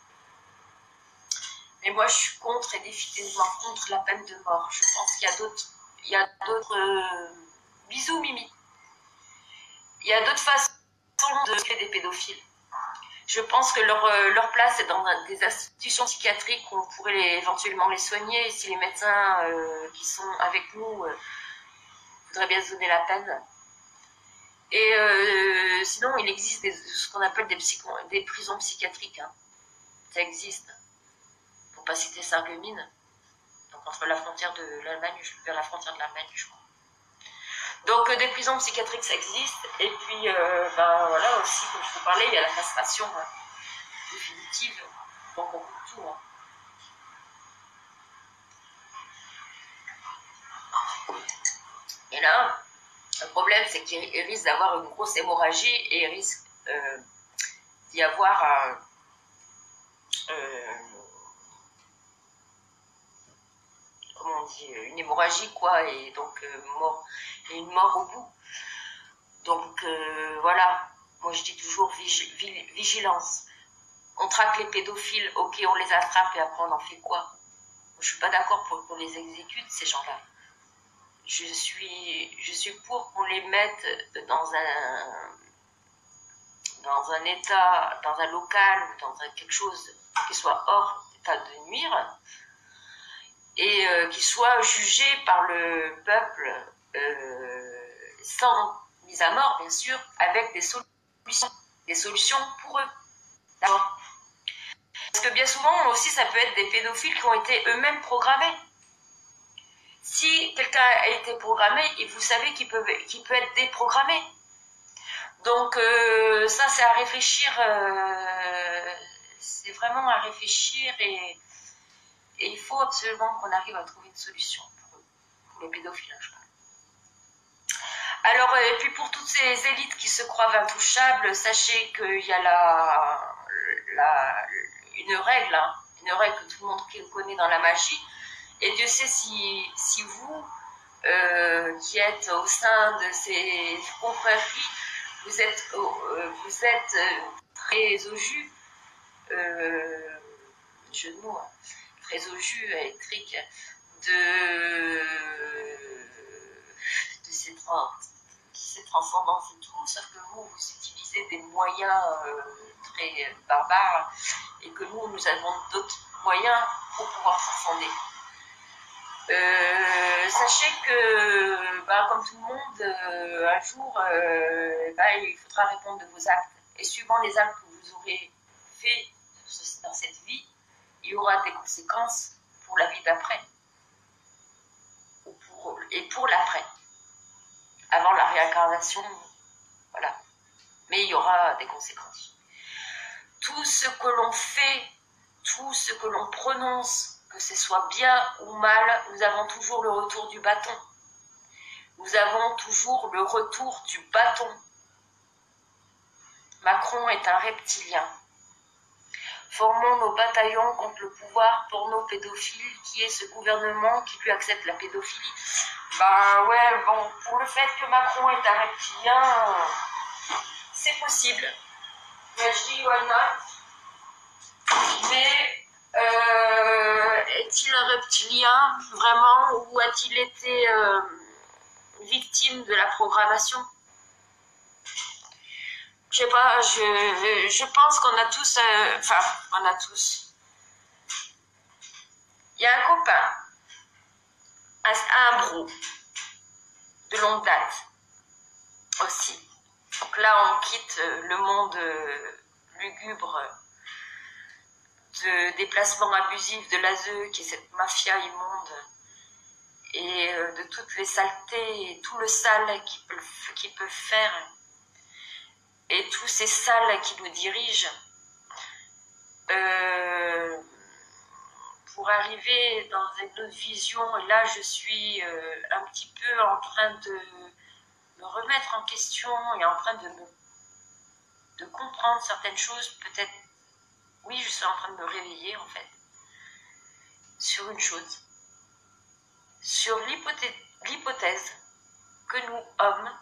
Mais moi, je suis contre et définitivement contre la peine de mort. Je pense qu'il y a d'autres... bisous, Mimi. Il y a d'autres façons de tuer des pédophiles. Je pense que leur place est dans des institutions psychiatriques où on pourrait éventuellement les soigner si les médecins qui sont avec nous voudraient bien se donner la peine. Et sinon, il existe ce qu'on appelle des prisons psychiatriques. Hein. Ça existe. Pour ne pas citer Sarreguemines, donc entre la frontière de l'Allemagne, vers la frontière de l'Allemagne, je crois. Donc des prisons psychiatriques, ça existe. Et puis, ben, voilà aussi, comme je vous parlais, il y a la castration définitive. Donc on coupe tout. Hein. Et là, le problème, c'est qu'il risque d'avoir une grosse hémorragie et il risque d'y avoir comment on dit, une hémorragie, quoi, et donc une mort au bout. Donc voilà, moi je dis toujours vigilance. On traque les pédophiles, ok, on les attrape et après on en fait quoi? Je suis pas d'accord pour qu'on les exécute, ces gens-là. Je suis pour qu'on les mette dans un état, dans un local, dans quelque chose qui soit hors état de nuire, et qui soit jugé par le peuple sans mise à mort, bien sûr, avec des solutions pour eux. D'accord ? Parce que bien souvent aussi, ça peut être des pédophiles qui ont été eux-mêmes programmés. Si quelqu'un a été programmé, et vous savez qu'il peut être déprogrammé. Donc ça, c'est à réfléchir. C'est vraiment à réfléchir et il faut absolument qu'on arrive à trouver une solution pour les pédophiles, je crois. Alors, et puis pour toutes ces élites qui se croient intouchables, sachez qu'il y a une règle, hein, une règle que tout le monde connaît dans la magie. Et Dieu sait si vous, qui êtes au sein de ces confréries, vous êtes très au jus, jeu de mots, hein, très au jus électrique de ces transcendances et tout, sauf que vous utilisez des moyens très barbares et que nous avons d'autres moyens pour pouvoir transcender. Sachez que, comme tout le monde, un jour, il faudra répondre de vos actes. Et suivant les actes que vous aurez faits dans cette vie, il y aura des conséquences pour la vie d'après. Et pour l'après. Avant la réincarnation, voilà. Mais il y aura des conséquences. Tout ce que l'on fait, tout ce que l'on prononce, que ce soit bien ou mal, nous avons toujours le retour du bâton. Nous avons toujours le retour du bâton. Macron est un reptilien. Formons nos bataillons contre le pouvoir porno-pédophile qui est ce gouvernement qui lui accepte la pédophilie. Pour le fait que Macron est un reptilien, c'est possible. Mais je dis why not. Mais est-il un reptilien vraiment, ou a-t-il été victime de la programmation? Je sais pas, je pense qu'on a tous, on a tous. Il y a un copain, un bro, de longue date aussi. Donc là, on quitte le monde lugubre de déplacements abusifs de l'ASE, qui est cette mafia immonde, et de toutes les saletés et tout le sale qu'ils peuvent faire, et tous ces sales qui nous dirigent, pour arriver dans une autre vision. Et là, je suis un petit peu en train de me remettre en question et en train de comprendre certaines choses. Peut-être, oui, je suis en train de me réveiller en fait sur une chose, sur l'hypothèse que nous, hommes,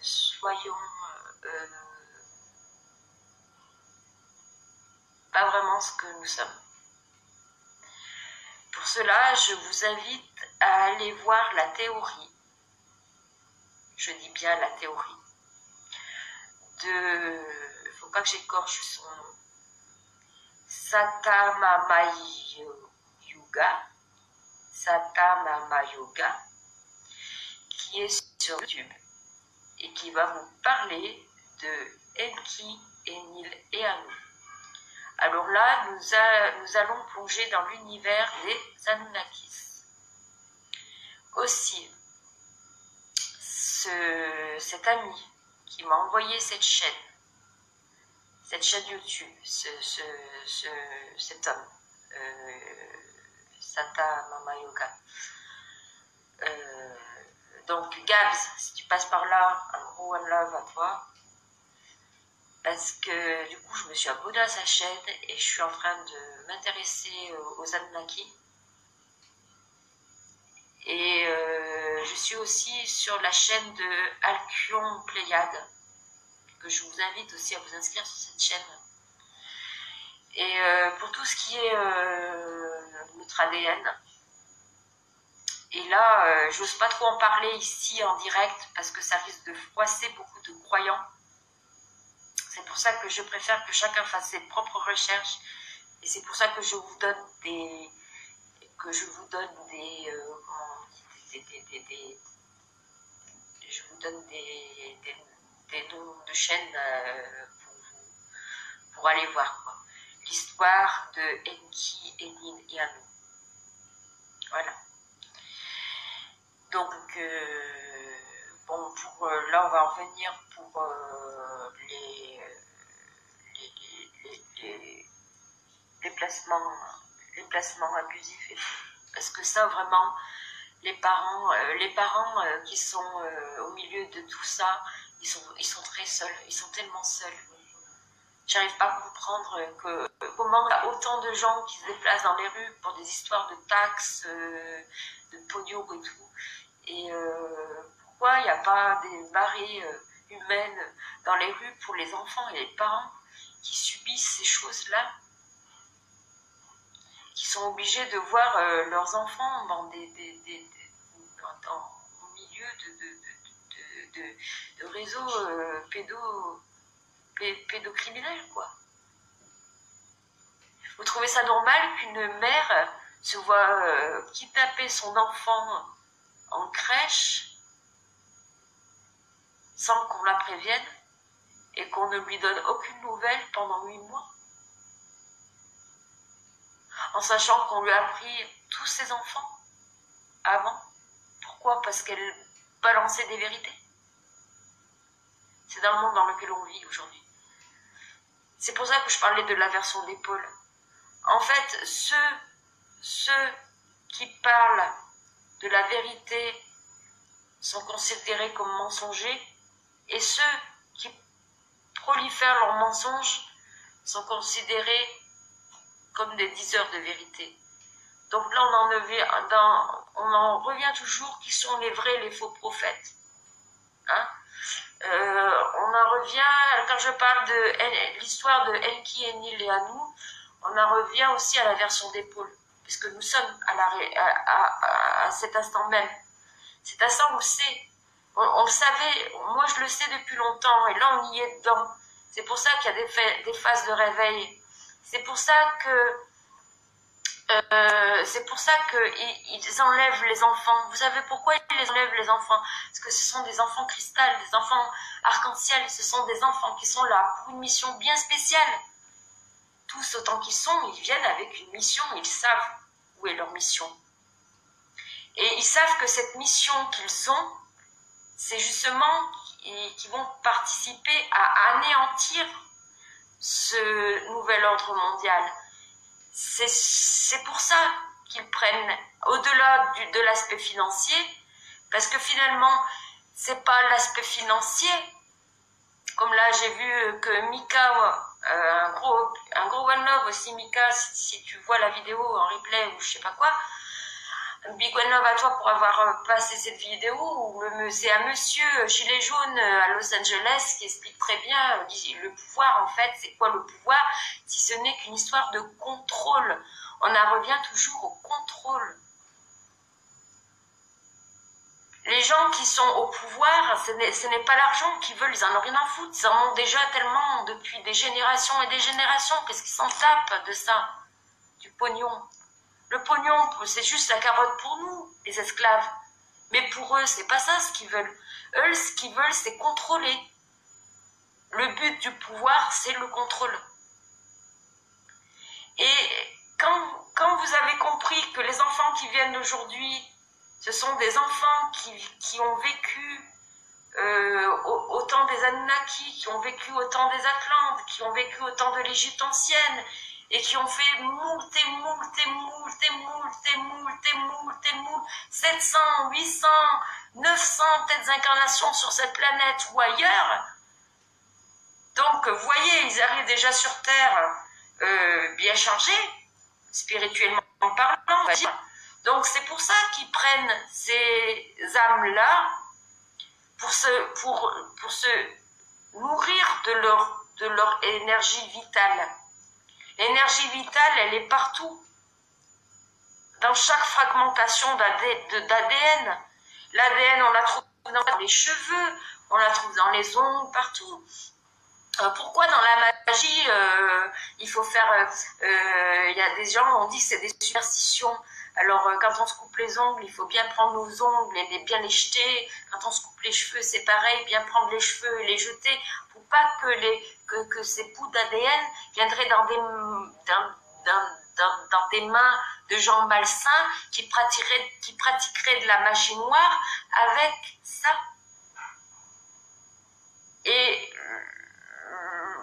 soyons pas vraiment ce que nous sommes. Pour cela, je vous invite à aller voir la théorie, je dis bien la théorie, il ne faut pas que j'écorche son nom, Satamama Yoga, qui est sur YouTube et qui va vous parler de Enki, Enlil et Anu. Alors là, nous allons plonger dans l'univers des Anunnakis. Aussi, cet ami qui m'a envoyé cette chaîne YouTube, cet homme, Sata Mama Yoga. Donc Gabs, si tu passes par là, un gros one love à toi. Parce que du coup, je me suis abonnée à sa chaîne et je suis en train de m'intéresser aux Anunnaki. Et je suis aussi sur la chaîne de Alcyon Pléiade, que je vous invite aussi à vous inscrire sur cette chaîne. Et pour tout ce qui est notre ADN. Et là, j'ose pas trop en parler ici en direct parce que ça risque de froisser beaucoup de croyants. C'est pour ça que je préfère que chacun fasse ses propres recherches. Et c'est pour ça que je vous donne des noms de chaînes pour aller voir quoi. L'histoire de Enki, Enlil et Anu. Voilà. Donc là on va en venir pour les placements abusifs et tout. Parce que ça vraiment, les parents qui sont au milieu de tout ça, ils sont très seuls, ils sont tellement seuls. J'arrive pas à comprendre comment il y a autant de gens qui se déplacent dans les rues pour des histoires de taxes, de pognon et tout. Et Pourquoi il n'y a pas des marées humaines dans les rues pour les enfants et les parents qui subissent ces choses-là, qui sont obligés de voir leurs enfants dans au milieu de réseaux pédocriminels, quoi. Vous trouvez ça normal qu'une mère se voit kidnapper son enfant en crèche sans qu'on la prévienne et qu'on ne lui donne aucune nouvelle pendant 8 mois, en sachant qu'on lui a pris tous ses enfants avant? Pourquoi? Parce qu'elle balançait des vérités. C'est dans le monde dans lequel on vit aujourd'hui. C'est pour ça que je parlais de l'inversion d'épaule. En fait, ceux qui parlent de la vérité sont considérés comme mensongers, et ceux qui prolifèrent leurs mensonges sont considérés comme des diseurs de vérité. Donc là, on en revient toujours, qui sont les vrais, les faux prophètes. Hein? On en revient, quand je parle de l'histoire de Enki, Enlil et Anu, on en revient aussi à la version d'épaule, puisque nous sommes à cet instant même. Cet instant, on le sait. On le savait, moi je le sais depuis longtemps, et là on y est dedans. C'est pour ça qu'il y a des phases de réveil. C'est pour ça qu'ils enlèvent les enfants. Vous savez pourquoi ils les enlèvent, les enfants? Parce que ce sont des enfants cristal, des enfants arc-en-ciel. Ce sont des enfants qui sont là pour une mission bien spéciale. Tous autant qu'ils sont, ils viennent avec une mission. Ils savent où est leur mission. Et ils savent que cette mission qu'ils ont, c'est justement qu'ils vont participer à anéantir ce nouvel ordre mondial. C'est pour ça qu'ils prennent, au-delà de l'aspect financier, parce que finalement, c'est pas l'aspect financier. Comme là, j'ai vu que Mika, un gros one love aussi, Mika, si tu vois la vidéo en replay ou je sais pas quoi, Big one love à toi pour avoir passé cette vidéo. C'est un monsieur gilet jaune à Los Angeles qui explique très bien le pouvoir, en fait. C'est quoi le pouvoir si ce n'est qu'une histoire de contrôle? On en revient toujours au contrôle. Les gens qui sont au pouvoir, ce n'est pas l'argent qu'ils veulent, ils en ont rien à foutre. Ils en ont déjà tellement depuis des générations et des générations. Qu'est-ce qu'ils s'en tapent de ça? Du pognon. Le pognon, c'est juste la carotte pour nous, les esclaves. Mais pour eux, c'est pas ça ce qu'ils veulent. Eux, ce qu'ils veulent, c'est contrôler. Le but du pouvoir, c'est le contrôle. Et quand vous avez compris que les enfants qui viennent aujourd'hui, ce sont des enfants qui ont vécu au temps des Anunnaki, qui ont vécu au temps des Atlantes, qui ont vécu au temps de l'Égypte ancienne, et qui ont fait moult, 700, 800, 900 peut-être incarnations sur cette planète ou ailleurs. Donc, vous voyez, ils arrivent déjà sur Terre bien chargés, spirituellement parlant, on va dire. Donc, c'est pour ça qu'ils prennent ces âmes-là pour se nourrir de leur énergie vitale. L'énergie vitale, elle est partout. Dans chaque fragmentation d'ADN. L'ADN, on la trouve dans les cheveux, on la trouve dans les ongles, partout. Pourquoi dans la magie, il faut faire... Il y a des gens, on dit que c'est des superstitions. Alors, quand on se coupe les ongles, il faut bien prendre nos ongles et bien les jeter. Quand on se coupe les cheveux, c'est pareil, bien prendre les cheveux et les jeter, pour pas que ces bouts d'ADN viendraient dans des mains de gens malsains qui pratiqueraient de la magie noire avec ça. Et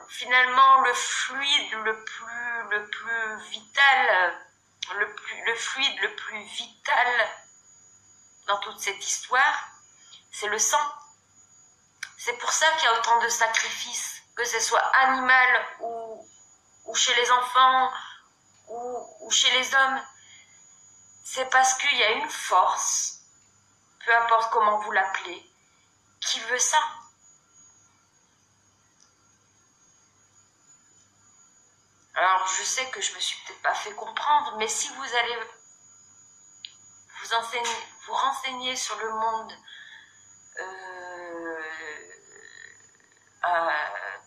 finalement, le fluide le plus vital, le fluide le plus vital dans toute cette histoire, c'est le sang. C'est pour ça qu'il y a autant de sacrifices, que ce soit animal ou chez les enfants ou chez les hommes. C'est parce qu'il y a une force, peu importe comment vous l'appelez, ça. Alors, je sais que je me suis peut-être pas fait comprendre, mais si vous allez vous renseigner sur le monde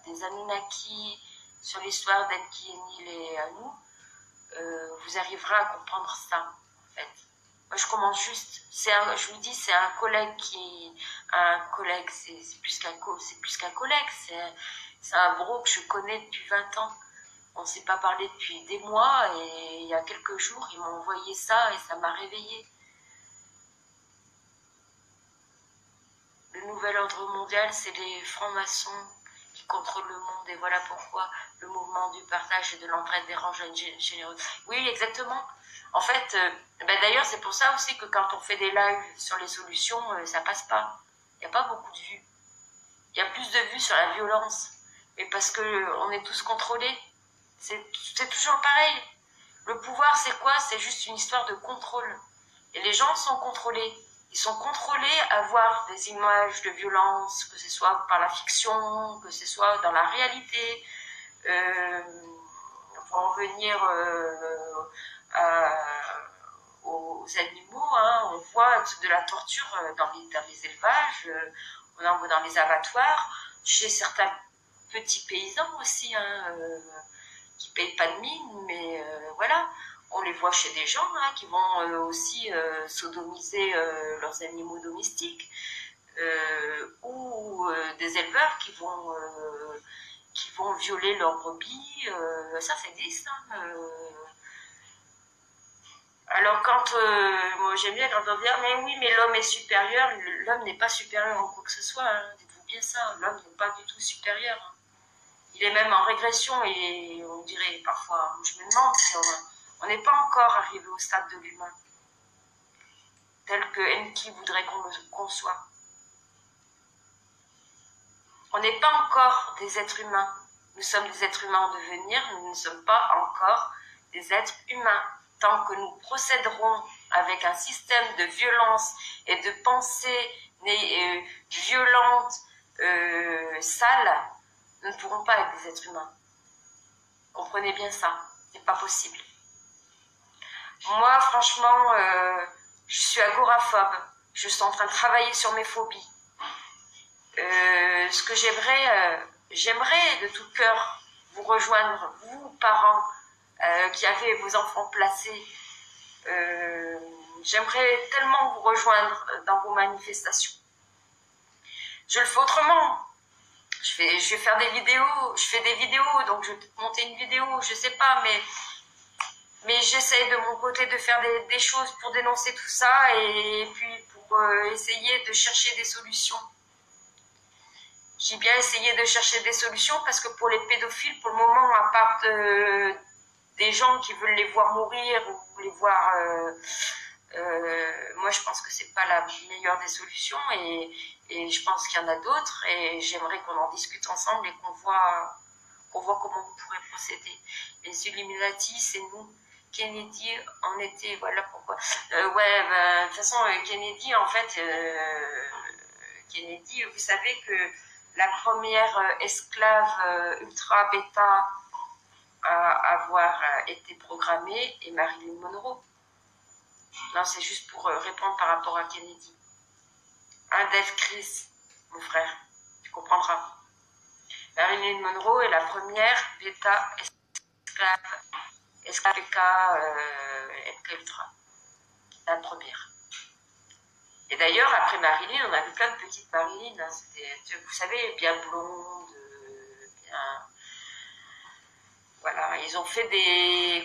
des Anunnaki, sur l'histoire d'Enkienil et Anu, vous arriverez à comprendre ça, en fait. Moi, je commence juste, je vous dis, c'est un collègue c'est plus qu'un collègue, c'est un bro que je connais depuis 20 ans. On ne s'est pas parlé depuis des mois, et il y a quelques jours, il m'a envoyé ça et ça m'a réveillée. Le nouvel ordre mondial, c'est les francs-maçons qui contrôlent le monde, et voilà pourquoi le mouvement du partage et de l'entraide dérange une généreuse. Oui, exactement. En fait, d'ailleurs, c'est pour ça aussi que quand on fait des lives sur les solutions, ça passe pas. Il n'y a pas beaucoup de vues. Il y a plus de vues sur la violence. Mais parce que on est tous contrôlés. C'est toujours pareil. Le pouvoir, c'est quoi? C'est juste une histoire de contrôle. Et les gens sont contrôlés. Ils sont contrôlés à voir des images de violence, que ce soit par la fiction, que ce soit dans la réalité. Pour en venir aux animaux, hein, on voit de la torture dans les élevages, dans les abattoirs, chez certains petits paysans aussi, hein, qui ne payent pas de mine, mais voilà. On les voit chez des gens hein, qui vont aussi sodomiser leurs animaux domestiques, ou des éleveurs qui vont violer leurs brebis. Ça existe. Hein, alors quand, moi j'aime bien quand on dit ah, mais oui, mais l'homme est supérieur, l'homme n'est pas supérieur en quoi que ce soit. Hein, dites-vous bien ça, l'homme n'est pas du tout supérieur. Hein. Il est même en régression, et on dirait parfois, je me demande si on n'est pas encore arrivé au stade de l'humain, tel que Enki voudrait qu'on soit. On n'est pas encore des êtres humains. Nous sommes des êtres humains en devenir, nous ne sommes pas encore des êtres humains. Tant que nous procéderons avec un système de violence et de pensée violente, sale, nous ne pourrons pas être des êtres humains. Comprenez bien ça, c'est pas possible. Moi, franchement, je suis agoraphobe. Je suis en train de travailler sur mes phobies. Ce que j'aimerais de tout cœur vous rejoindre, vous, parents, qui avez vos enfants placés. J'aimerais tellement vous rejoindre dans vos manifestations. Je le fais autrement. Je vais faire des vidéos. Je fais des vidéos, donc je vais peut-être monter une vidéo, je sais pas, mais j'essaie de mon côté de faire des choses pour dénoncer tout ça, et puis pour essayer de chercher des solutions. J'ai bien essayé de chercher des solutions parce que pour les pédophiles, pour le moment, à part des gens qui veulent les voir mourir ou les voir... moi, je pense que c'est pas la meilleure des solutions, et je pense qu'il y en a d'autres, et j'aimerais qu'on en discute ensemble et qu'on voit comment on pourrait procéder. Les Illuminati, c'est nous. Kennedy en était, voilà pourquoi. De toute façon, Kennedy, en fait, Kennedy, vous savez que la première esclave ultra bêta à avoir été programmée est Marilyn Monroe. Non, c'est juste pour répondre par rapport à Kennedy. Dave Chris, mon frère, tu comprendras. Marilyn Monroe est la première bêta esclave MK Ultra. La première. Et d'ailleurs, après Marilyn, on a vu plein de petites Marilyn. Hein. C'était, vous savez, bien blondes, bien... Voilà, ils ont fait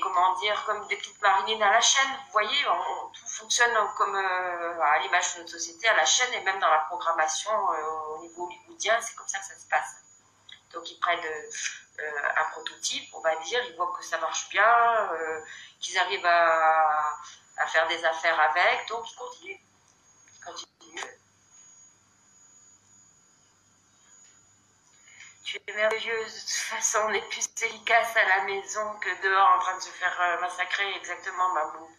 comme des petites Marilyn à la chaîne. Vous voyez, tout fonctionne comme à l'image de notre société, à la chaîne, et même dans la programmation au niveau hollywoodien, c'est comme ça que ça se passe. Donc ils prennent un prototype, on va dire, ils voient que ça marche bien, qu'ils arrivent à faire des affaires avec, donc ils continuent. Tu es merveilleuse, de toute façon on est plus efficace à la maison que dehors en train de se faire massacrer, exactement, Mamoun.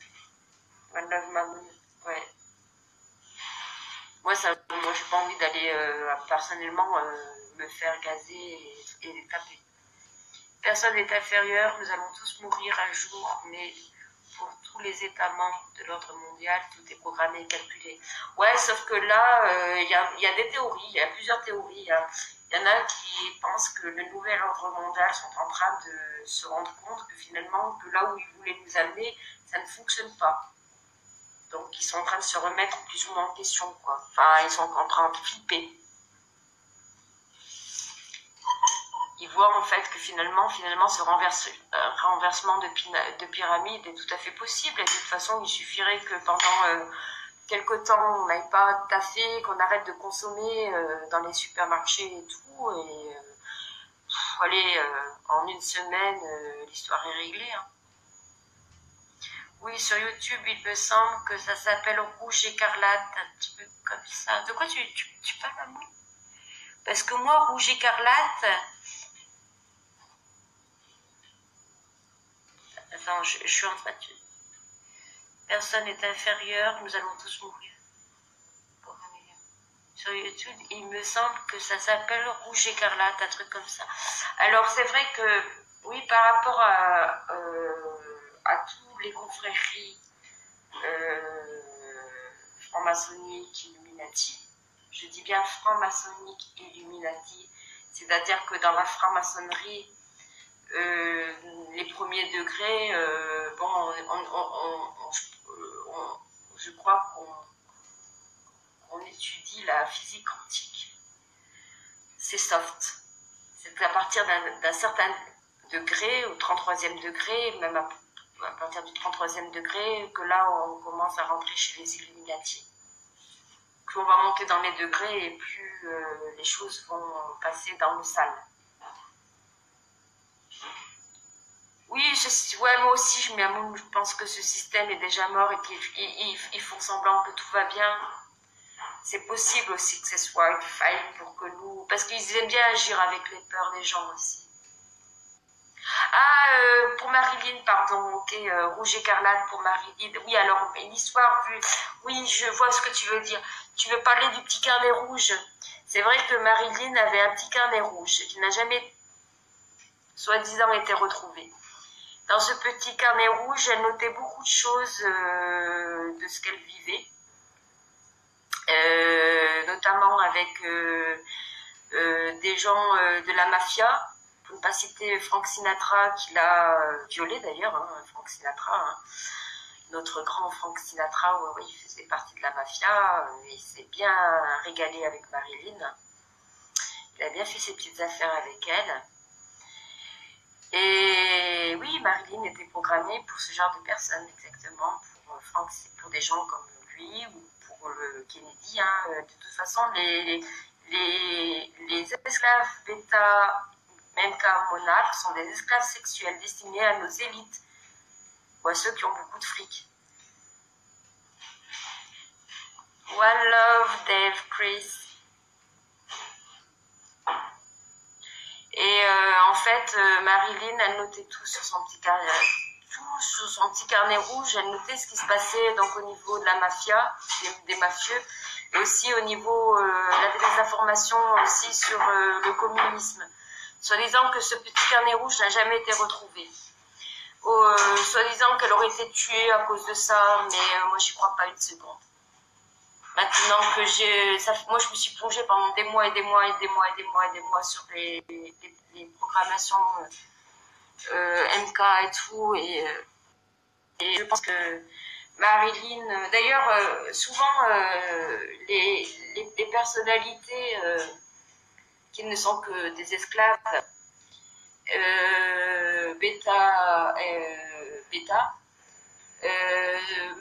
One love, Mamoun, ouais. Moi, j'ai pas envie d'aller personnellement me faire gazer et taper. Personne n'est inférieur, nous allons tous mourir un jour, mais pour tous les États membres de l'ordre mondial, tout est programmé et calculé. Ouais, sauf que là, il y a des théories, il y a plusieurs théories. Hein. Il y en a qui pensent que le nouvel ordre mondial sont en train de se rendre compte que finalement, que là où ils voulaient nous amener, ça ne fonctionne pas. Donc, ils sont en train de se remettre plus ou moins en question, quoi. Enfin, ils sont en train de flipper. Ils voient en fait que finalement ce renversement de pyramide est tout à fait possible. Et de toute façon, il suffirait que pendant quelque temps, on n'aille pas taffer, qu'on arrête de consommer dans les supermarchés et tout. Et allez, en une semaine, l'histoire est réglée. Hein. Oui, sur YouTube, il me semble que ça s'appelle Rouge Écarlate, un truc comme ça. De quoi tu parles à moi? Parce que moi, Rouge Écarlate... Attends, je suis en train de... Personne n'est inférieur, nous allons tous mourir. Sur YouTube, il me semble que ça s'appelle Rouge Écarlate, un truc comme ça. Alors, c'est vrai que, oui, par rapport à tous les confréries franc-maçonniques, Illuminati, je dis bien franc-maçonnique Illuminati, c'est-à-dire que dans la franc-maçonnerie, les premiers degrés, bon, je crois qu'on étudie la physique quantique. C'est soft. C'est à partir d'un certain degré, au 33e degré, même à partir du 33e degré, que là on commence à rentrer chez les Illuminati. Plus on va monter dans les degrés et plus les choses vont passer dans le sale. Oui, ouais, moi aussi, je pense que ce système est déjà mort et qu'ils font semblant que tout va bien. C'est possible aussi que ce soit une faille pour que nous... Parce qu'ils aiment bien agir avec les peurs des gens aussi. Ah, pour Marilyn, pardon, ok, Rouge Écarlate pour Marilyn. Oui, alors, une histoire vue... Oui, je vois ce que tu veux dire. Tu veux parler du petit carnet rouge. C'est vrai que Marilyn avait un petit carnet rouge qui n'a jamais, soi-disant, été retrouvé. Dans ce petit carnet rouge, elle notait beaucoup de choses de ce qu'elle vivait, notamment avec des gens de la mafia, pour ne pas citer Frank Sinatra, qui l'a violé d'ailleurs, hein, Frank Sinatra, hein, notre grand Frank Sinatra, ouais, il faisait partie de la mafia, il s'est bien régalé avec Marilyn, il a bien fait ses petites affaires avec elle. Et oui, Marilyn était programmée pour ce genre de personnes, exactement, pour des gens comme lui ou pour Kennedy. Hein. De toute façon, les esclaves bêta, même qu'à monarques, sont des esclaves sexuels destinés à nos élites ou à ceux qui ont beaucoup de fric. One love, Dave, Chris. Et en fait, Marilyn, elle notait tout sur son petit carnet rouge. Elle notait ce qui se passait donc au niveau de la mafia, des mafieux, et aussi au niveau, elle avait des informations aussi sur le communisme. Soi-disant que ce petit carnet rouge n'a jamais été retrouvé. Soi-disant qu'elle aurait été tuée à cause de ça, mais moi j'y crois pas une seconde. Maintenant que moi je me suis plongée pendant des mois et des mois et des mois et des mois et des mois sur les programmations MK et tout, et je pense que Marilyn, d'ailleurs souvent les personnalités qui ne sont que des esclaves bêta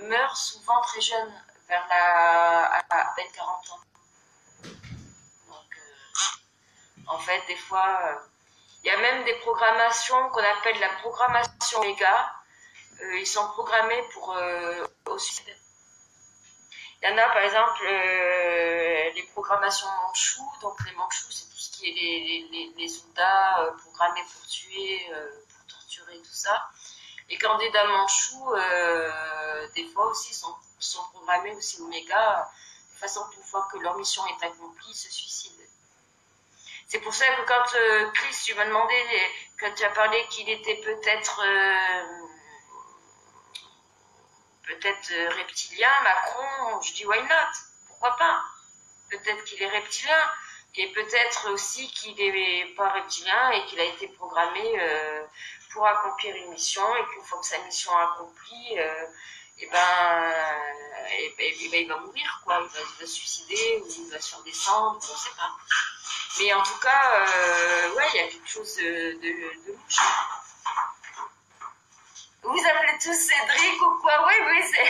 meurent souvent très jeunes, à peine 40 ans. Donc, en fait, des fois, il y a même des programmations qu'on appelle la programmation méga. Ils sont programmés pour au suicide. Il y en a, par exemple, les programmations manchou. Donc, les manchous, c'est tout ce qui est les soldats programmés pour tuer, pour torturer, tout ça. Les candidats manchous, des fois aussi, sont programmés aussi au méga. façon qu'une fois que leur mission est accomplie, ils se suicident. C'est pour ça que quand Chris, tu m'as demandé, quand tu as parlé qu'il était peut-être reptilien, Macron, je dis why not? Pourquoi pas? Peut-être qu'il est reptilien, et peut-être aussi qu'il n'est pas reptilien et qu'il a été programmé pour accomplir une mission, et qu'une fois que sa mission est accomplie, il va mourir, quoi. Il va se suicider, ou il va surdescendre, on ne sait pas. Mais en tout cas, ouais, il y a quelque chose de louche. Vous appelez tous Cédric ou quoi? Oui, oui, c'est...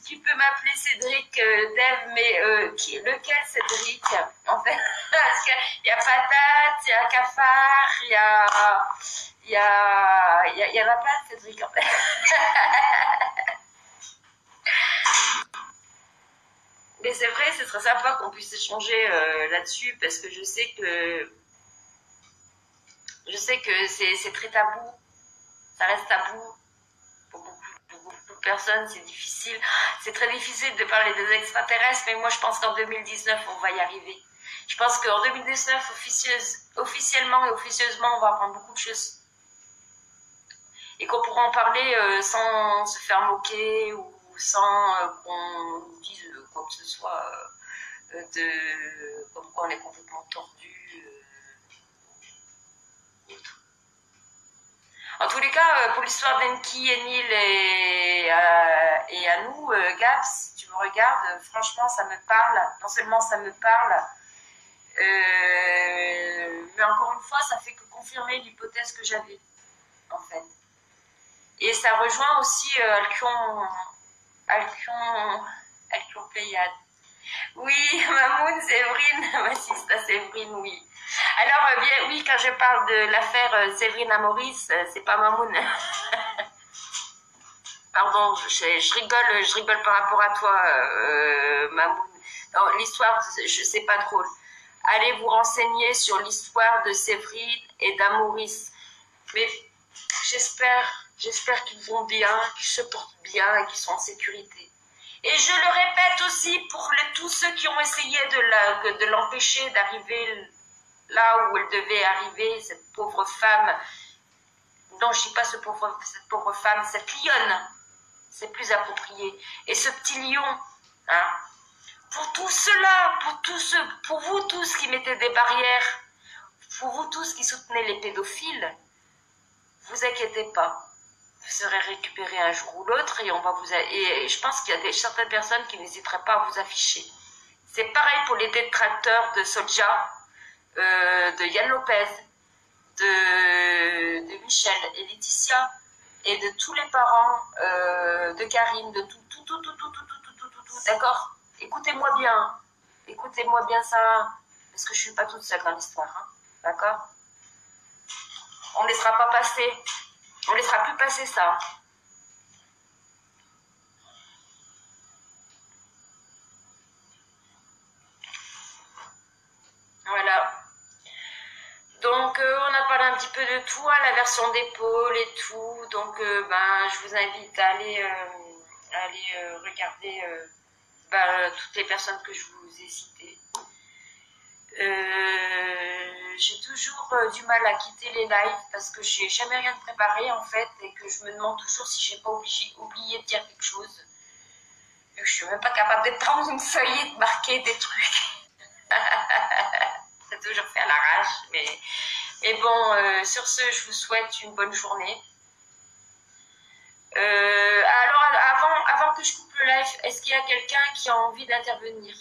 Tu peux m'appeler Cédric, Dave, mais lequel Cédric? En fait, parce qu'il y a Patate, il y a Cafard, il y en a plein de Cédric, en fait. Mais c'est vrai, ce serait sympa qu'on puisse échanger là-dessus, parce que je sais que c'est très tabou. Ça reste tabou. Pour beaucoup de personnes, c'est difficile. C'est très difficile de parler des extraterrestres, mais moi je pense qu'en 2019, on va y arriver. Je pense qu'en 2019, officiellement et officieusement, on va apprendre beaucoup de choses. Et qu'on pourra en parler sans se faire moquer ou sans qu'on nous dise quoi que ce soit comme quoi on est complètement tordu. En tous les cas, pour l'histoire d'Enki, Enil et à nous, Gab, si tu me regardes, franchement, ça me parle. Non seulement ça me parle, mais encore une fois, ça fait que confirmer l'hypothèse que j'avais, en fait. Et ça rejoint aussi Alkion Pléiade. Oui, Mamoun, Séverine, ma sista Séverine, oui. Alors, bien, oui, quand je parle de l'affaire Séverine à Maurice, c'est pas Mamoun. Pardon, je rigole par rapport à toi, Mamoun. L'histoire, c'est pas drôle. Allez vous renseigner sur l'histoire de Séverine et d'Amaurice. Mais j'espère qu'ils vont bien, qu'ils se portent bien et qu'ils sont en sécurité. Et je le répète aussi pour tous ceux qui ont essayé de l'empêcher d'arriver là où elle devait arriver, cette pauvre femme. Non, je ne dis pas cette pauvre femme, cette lionne, c'est plus approprié. Et ce petit lion, hein. Pour tout cela, pour vous tous qui mettez des barrières, pour vous tous qui soutenez les pédophiles, vous inquiétez pas. Vous serez récupéré un jour ou l'autre et et je pense qu'il y a certaines personnes qui n'hésiteraient pas à vous afficher. C'est pareil pour les détracteurs de Soulja, de Yann Lopez, de Michel et Laetitia et de tous les parents de Karine, de tout, d'accord? Écoutez-moi bien ça, parce que je suis pas toute seule dans l'histoire, hein, d'accord? On ne laissera pas passer. On ne laissera plus passer ça. Voilà. Donc, on a parlé un petit peu de tout, hein, la version d'épaule et tout. Donc, je vous invite à aller regarder toutes les personnes que je vous ai citées. J'ai toujours du mal à quitter les lives parce que j'ai jamais rien de préparé en fait et que je me demande toujours si j'ai pas oublié de dire quelque chose. Et que je suis même pas capable de prendre une feuille et de marquer des trucs. C'est toujours fait à l'arrache, mais bon, sur ce, je vous souhaite une bonne journée. Alors, avant que je coupe le live, est-ce qu'il y a quelqu'un qui a envie d'intervenir?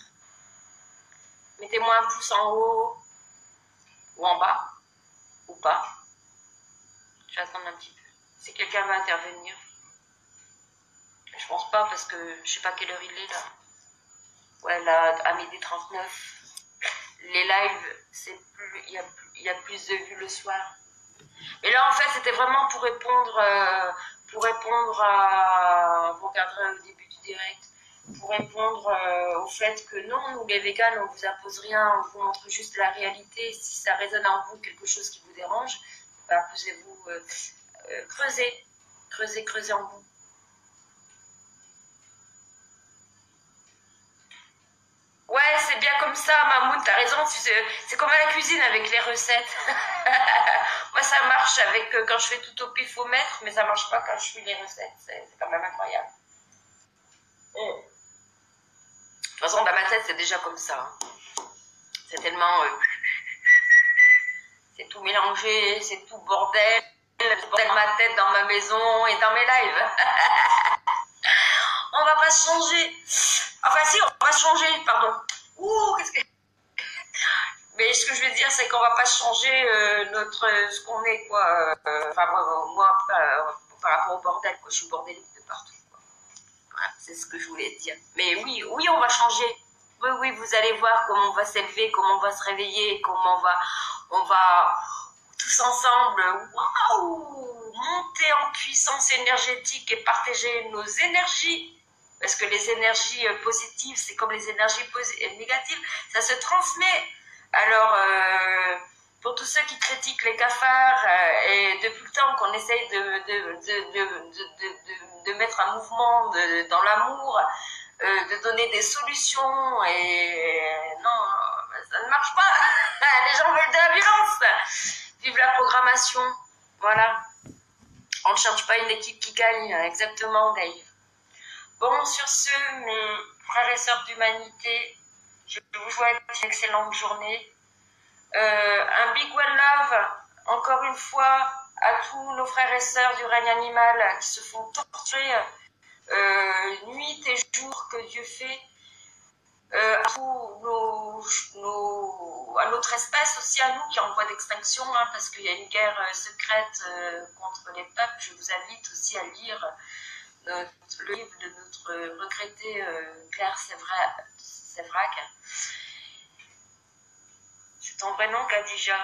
Mettez-moi un pouce en haut ou en bas, ou pas. Je vais attendre un petit peu. Si quelqu'un veut intervenir. Je pense pas parce que je sais pas quelle heure il est là. Ouais, là, à 12h39. Les lives, il y a plus de vues le soir. Mais là, en fait, c'était vraiment pour répondre à... Vous regarderez au début du direct. Pour répondre au fait que non, nous les véganes, on vous impose rien, on vous montre juste la réalité. Si ça résonne en vous quelque chose qui vous dérange, posez-vous, creusez en vous. Ouais, c'est bien comme ça, Mamoun, t'as raison. C'est comme à la cuisine avec les recettes. Moi, ça marche avec quand je fais tout au pifomètre, mais ça marche pas quand je fais les recettes. C'est quand même incroyable. De toute façon, dans ma tête, c'est déjà comme ça. Hein. C'est tellement... c'est tout mélangé, c'est tout bordel. Je bordel ma tête dans ma maison et dans mes lives. On va pas changer. Enfin, si, on va changer, pardon. Ouh, qu'est-ce que... Mais ce que je veux dire, c'est qu'on va pas changer ce qu'on est, quoi. Enfin, moi par rapport au bordel, quoi. Je suis bordélique de partout, quoi. Voilà, c'est ce que je voulais dire. Mais oui, oui, on va changer. Oui, oui, vous allez voir comment on va s'élever, comment on va se réveiller, comment on va tous ensemble, waouh, monter en puissance énergétique et partager nos énergies. Parce que les énergies positives, c'est comme les énergies négatives, ça se transmet. Alors, pour tous ceux qui critiquent les cafards, et depuis le temps qu'on essaye de mettre un mouvement dans l'amour, de donner des solutions, et non, ça ne marche pas. Les gens veulent de la violence. Vive la programmation. Voilà. On ne cherche pas une équipe qui gagne, exactement, Dave. Bon, sur ce, mes frères et sœurs d'humanité, je vous souhaite une excellente journée. Un big one love, encore une fois, à tous nos frères et sœurs du règne animal qui se font torturer nuit et jour que Dieu fait. À notre espèce aussi, à nous qui est en voie d'extinction, hein, parce qu'il y a une guerre secrète contre les peuples. Je vous invite aussi à lire le livre de notre regrettée Claire Sévrac. C'est ton vrai nom, Khadija.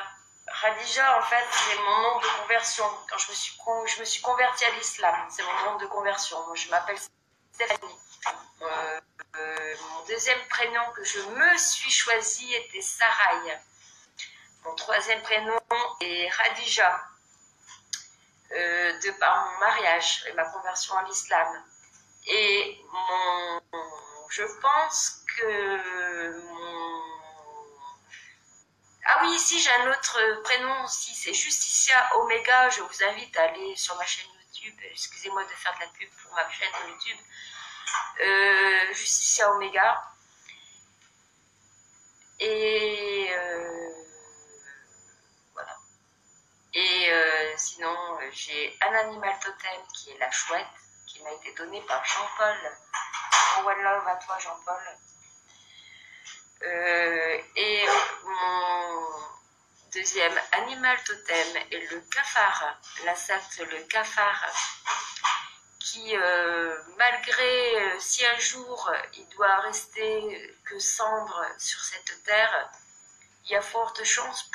Khadija, en fait, c'est mon nom de conversion. Quand je me suis convertie à l'islam, c'est mon nom de conversion. Moi, je m'appelle Stéphanie. Mon deuxième prénom que je me suis choisi était Sarai. Mon troisième prénom est Khadija, de par mon mariage et ma conversion à l'islam. Et je pense que ah oui, ici j'ai un autre prénom aussi, c'est Justicia Omega. Je vous invite à aller sur ma chaîne YouTube. Excusez-moi de faire de la pub pour ma chaîne YouTube. Justicia Omega. Et voilà. Et sinon, j'ai un animal totem qui est la chouette, qui m'a été donné par Jean-Paul. One love à toi, Jean-Paul. Et mon deuxième animal totem est le cafard, l'insecte le cafard, qui malgré si un jour il doit rester que cendre sur cette terre, il y a forte chance